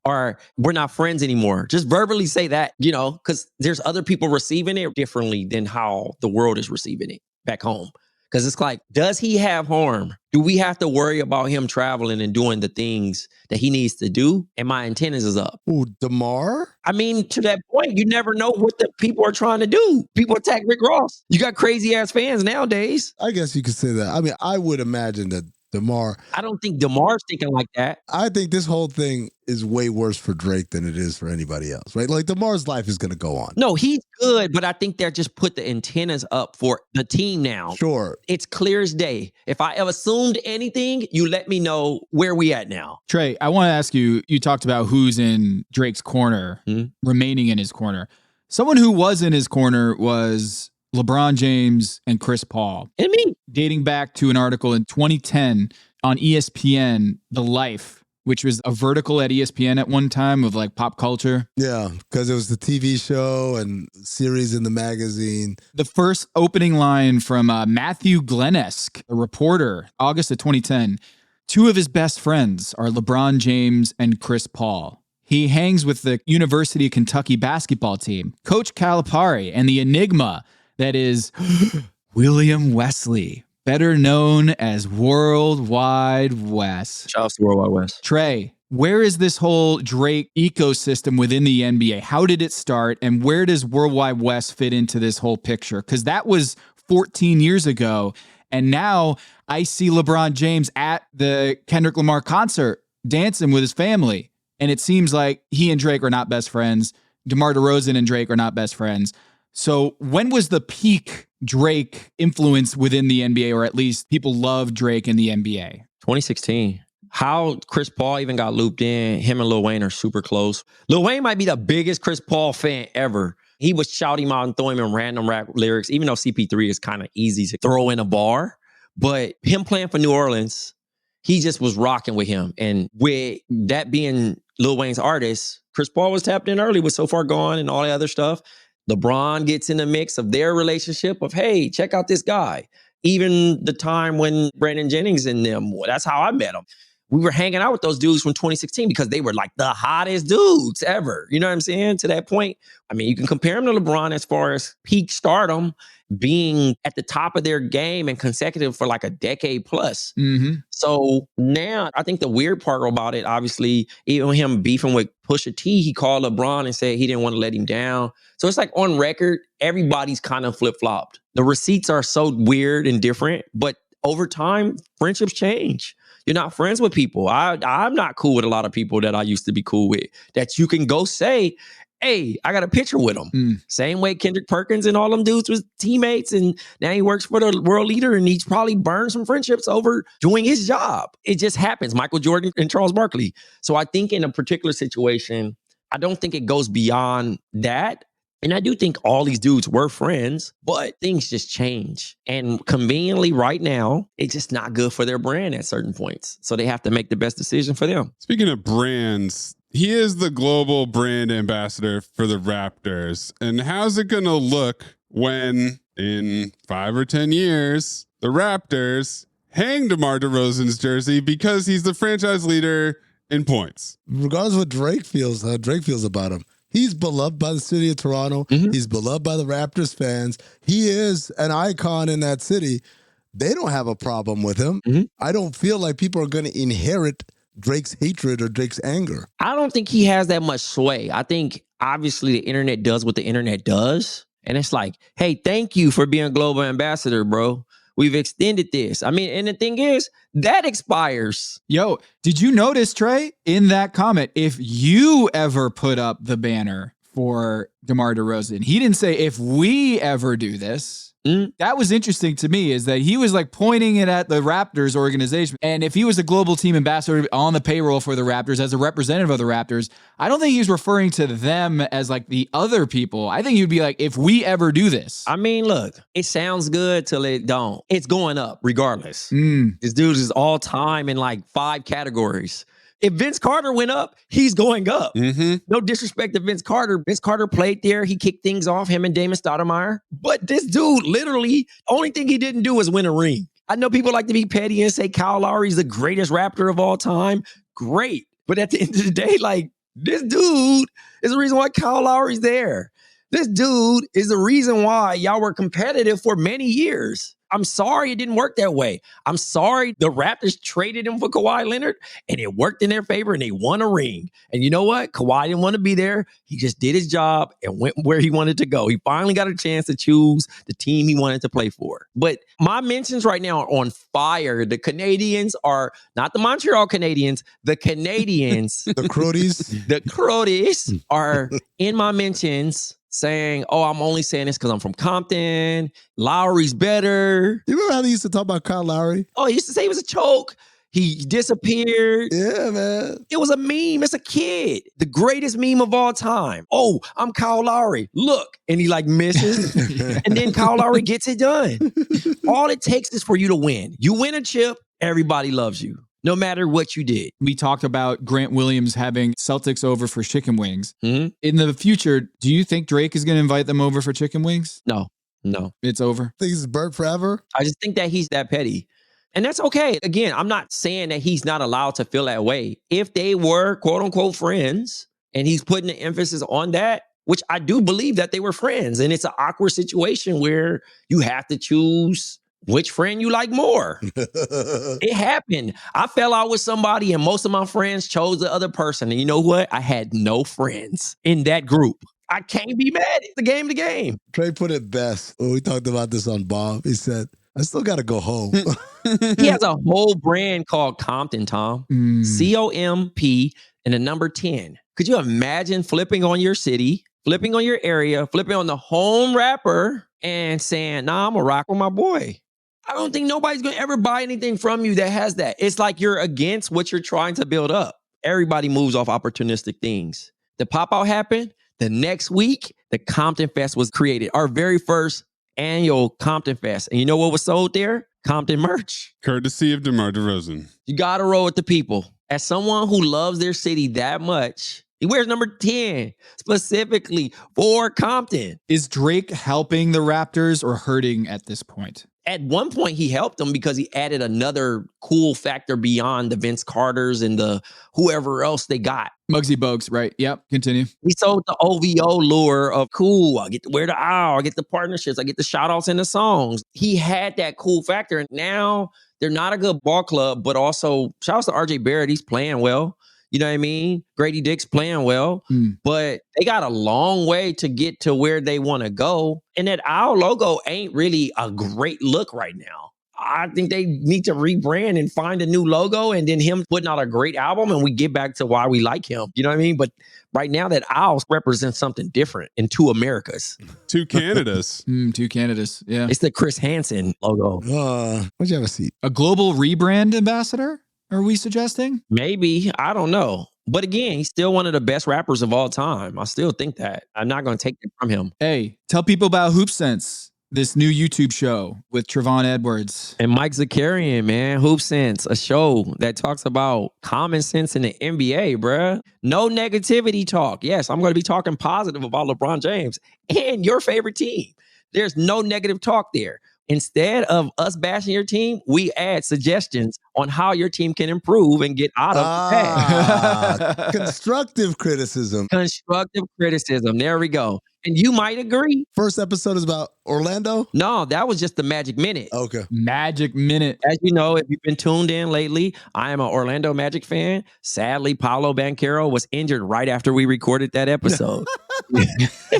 Or we're not friends anymore. Just verbally say that, because there's other people receiving it differently than how the world is receiving it back home. Because it's like, does he have harm? Do we have to worry about him traveling and doing the things that he needs to do? And my antennas is up. Ooh, DeMar? I mean, to that point, you never know what the people are trying to do. People attack Rick Ross. You got crazy ass fans nowadays. I guess you could say that. I mean, I would imagine that DeMar. I don't think DeMar's thinking like that. I think this whole thing is way worse for Drake than it is for anybody else, right? Like DeMar's life is going to go on. No, he's good, but I think they're just put the antennas up for the team now. Sure. It's clear as day. If I have assumed anything, you let me know where we at now. Trey, I want to ask you, you talked about who's in Drake's corner, remaining in his corner. Someone who was in his corner was LeBron James and Chris Paul. And me. Dating back to an article in 2010 on ESPN, The Life, which was a vertical at ESPN at one time of like pop culture. Yeah, because it was the TV show and series in the magazine. The first opening line from Matthew Glennesk, a reporter, August of 2010. Two of his best friends are LeBron James and Chris Paul. He hangs with the University of Kentucky basketball team, Coach Calipari, and the enigma that is William Wesley, better known as Worldwide Wes. Shout out to Worldwide Wes. Trey, where is this whole Drake ecosystem within the NBA? How did it start? And where does Worldwide Wes fit into this whole picture? Because that was 14 years ago. And now I see LeBron James at the Kendrick Lamar concert dancing with his family. And it seems like he and Drake are not best friends. DeMar DeRozan and Drake are not best friends. So when was the peak Drake influence within the NBA, or at least people love Drake in the NBA? 2016. How Chris Paul even got looped in, him and Lil Wayne are super close. Lil Wayne might be the biggest Chris Paul fan ever. He would shout him out and throw him in random rap lyrics, even though CP3 is kind of easy to throw in a bar. But him playing for New Orleans, he just was rocking with him. And with that being Lil Wayne's artist, Chris Paul was tapped in early with So Far Gone and all the other stuff. LeBron gets in the mix of their relationship of, hey, check out this guy. Even the time when Brandon Jennings and them, that's how I met him. We were hanging out with those dudes from 2016 because they were like the hottest dudes ever. You know what I'm saying? To that point, I mean, you can compare him to LeBron as far as peak stardom, being at the top of their game and consecutive for like a decade plus. Mm-hmm. So now I think the weird part about it, obviously, even him beefing with Pusha T, he called LeBron and said he didn't want to let him down. So it's like on record, everybody's kind of flip-flopped. The receipts are so weird and different, but over time, friendships change. You're not friends with people. I'm not cool with a lot of people that I used to be cool with, that you can go say, hey, I got a picture with him. Same way Kendrick Perkins and all them dudes was teammates, and now he works for the world leader, and he's probably burned some friendships over doing his job. It just happens. Michael Jordan and Charles Barkley. So I think in a particular situation, I don't think it goes beyond that. And I do think all these dudes were friends, but things just change. And conveniently right now, it's just not good for their brand at certain points. So they have to make the best decision for them. Speaking of brands, he is the global brand ambassador for the Raptors. And how's it going to look when in 5 or 10 years, the Raptors hang DeMar DeRozan's jersey because he's the franchise leader in points? Regardless of what Drake feels, how Drake feels about him. He's beloved by the city of Toronto. He's beloved by the Raptors fans. He is an icon in that city. They don't have a problem with him. I don't feel like people are going to inherit Drake's hatred or Drake's anger. I don't think he has that much sway. I think obviously the internet does what the internet does. And it's like, hey, thank you for being global ambassador, bro. We've extended this. I mean, and the thing is, that expires. Yo, did you notice, Trey, in that comment, if you ever put up the banner for DeMar DeRozan, he didn't say if we ever do this. That was interesting to me, is that he was like pointing it at the Raptors organization. And if he was a global team ambassador on the payroll for the Raptors as a representative of the Raptors, I don't think he was referring to them as like the other people. I think he'd be like, if we ever do this. I mean, look, it sounds good till it don't. It's going up regardless. This dude is all time in like 5 categories. If Vince Carter went up, he's going up. No disrespect to Vince Carter. Vince Carter played there. He kicked things off, him and Damon Stoudemire. But this dude, literally, only thing he didn't do was win a ring. I know people like to be petty and say Kyle Lowry's the greatest Raptor of all time. Great. But at the end of the day, like, this dude is the reason why Kyle Lowry's there. This dude is the reason why y'all were competitive for many years. I'm sorry it didn't work that way. I'm sorry the Raptors traded him for Kawhi Leonard and it worked in their favor and they won a ring. And you know what? Kawhi didn't want to be there. He just did his job and went where he wanted to go. He finally got a chance to choose the team he wanted to play for. But my mentions right now are on fire. The Canadians are not the Montreal Canadiens. The Canadians. The Croaties. The Croaties are in my mentions, saying, oh, I'm only saying this because I'm from Compton. Lowry's better. You remember how they used to talk about Kyle Lowry? Oh, he used to say he was a choke. He disappeared. Yeah, man. It was a meme. It's a kid. The greatest meme of all time. Oh, I'm Kyle Lowry. Look. And he like misses. And then Kyle Lowry gets it done. All it takes is for you to win. You win a chip, everybody loves you. No matter what you did. We talked about Grant Williams having Celtics over for chicken wings. Mm-hmm. In the future, do you think Drake is going to invite them over for chicken wings? No. It's over? Think he's burnt forever? I just think that he's that petty. And that's okay. Again, I'm not saying that he's not allowed to feel that way. If they were quote unquote friends and he's putting the emphasis on that, which I do believe that they were friends. And it's an awkward situation where you have to choose which friend you like more. It happened. I fell out with somebody and most of my friends chose the other person. And you know what? I had no friends in that group. I can't be mad. It's the game. Trey put it best when we talked about this on Bob. He said, I still got to go home. He has a whole brand called Compton, Tom. C-O-M-P and the number 10. Could you imagine flipping on your city, flipping on your area, flipping on the home rapper and saying, nah, I'm going to rock with my boy. I don't think nobody's going to ever buy anything from you that has that. It's like you're against what you're trying to build up. Everybody moves off opportunistic things. The pop-out happened. The next week, the Compton Fest was created. Our very first annual Compton Fest. And you know what was sold there? Compton merch. Courtesy of DeMar DeRozan. You got to roll with the people. As someone who loves their city that much, he wears number 10 specifically for Compton. Is Drake helping the Raptors or hurting at this point? At one point, he helped them because he added another cool factor beyond the Vince Carters and the whoever else they got. Muggsy Bogues, right? Yep, continue. He sold the OVO lure of cool. I get to wear the owl. I get the partnerships. I get the shout outs in the songs. He had that cool factor. And now they're not a good ball club, but also shout outs to RJ Barrett. He's playing well. You know what I mean? Grady Dick's playing well, but they got a long way to get to where they want to go. And that owl logo ain't really a great look right now. I think they need to rebrand and find a new logo and then him putting out a great album and we get back to why we like him. You know what I mean? But right now that owl represents something different in two Americas. Two Canadas. Two Canadas, yeah. It's the Chris Hansen logo. Why'd you have a seat? A global rebrand ambassador? Are we suggesting? Maybe. I don't know. But again, he's still one of the best rappers of all time. I still think that. I'm not going to take it from him. Hey, tell people about Hoop Sense, this new YouTube show with Travonne Edwards. And Mike Zakarian, man. Hoop Sense, a show that talks about common sense in the NBA, bruh. No negativity talk. Yes, I'm going to be talking positive about LeBron James and your favorite team. There's no negative talk there. Instead of us bashing your team, we add suggestions on how your team can improve and get out of the pack. Constructive criticism. Constructive criticism. There we go. And you might agree. First episode is about Orlando? No, that was just the Magic Minute. Okay. Magic Minute. As you know, if you've been tuned in lately, I am an Orlando Magic fan. Sadly, Paolo Banchero was injured right after we recorded that episode.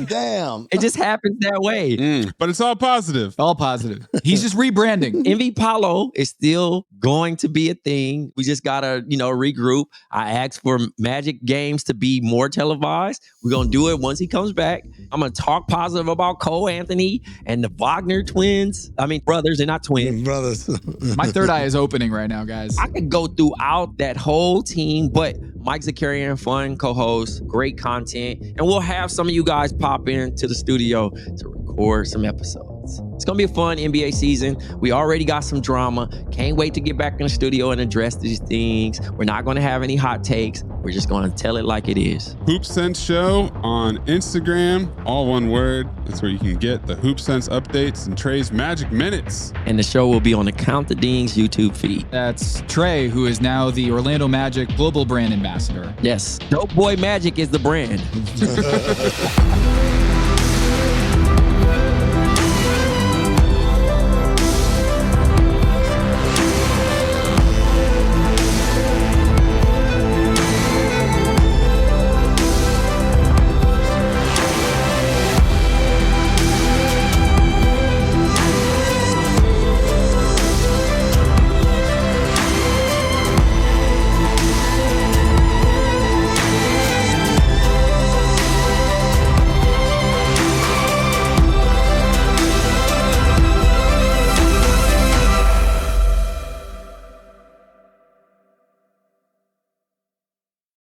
Damn. It just happens that way. But it's all positive. All positive. He's just rebranding. MV Paolo is still going to be a thing. We just got to, regroup. I asked for Magic games to be more televised. We're going to do it once he comes back. I'm going to talk positive about Cole Anthony and the Wagner twins. I mean, brothers, they're not twins. Brothers. My third eye is opening right now, guys. I could go throughout that whole team, but Mike Zakarian, fun co-host, great content. And we'll have some of you guys pop into the studio to record some episodes. thoughts. It's going to be a fun NBA season. We already got some drama. Can't wait to get back in the studio and address these things. We're not going to have any hot takes. We're just going to tell it like it is. Hoop Sense Show on Instagram, all one word. That's where you can get the Hoop Sense updates and Trey's Magic Minutes. And the show will be on the Count the Dings YouTube feed. That's Trey, who is now the Orlando Magic global brand ambassador. Yes, Dope Boy Magic is the brand.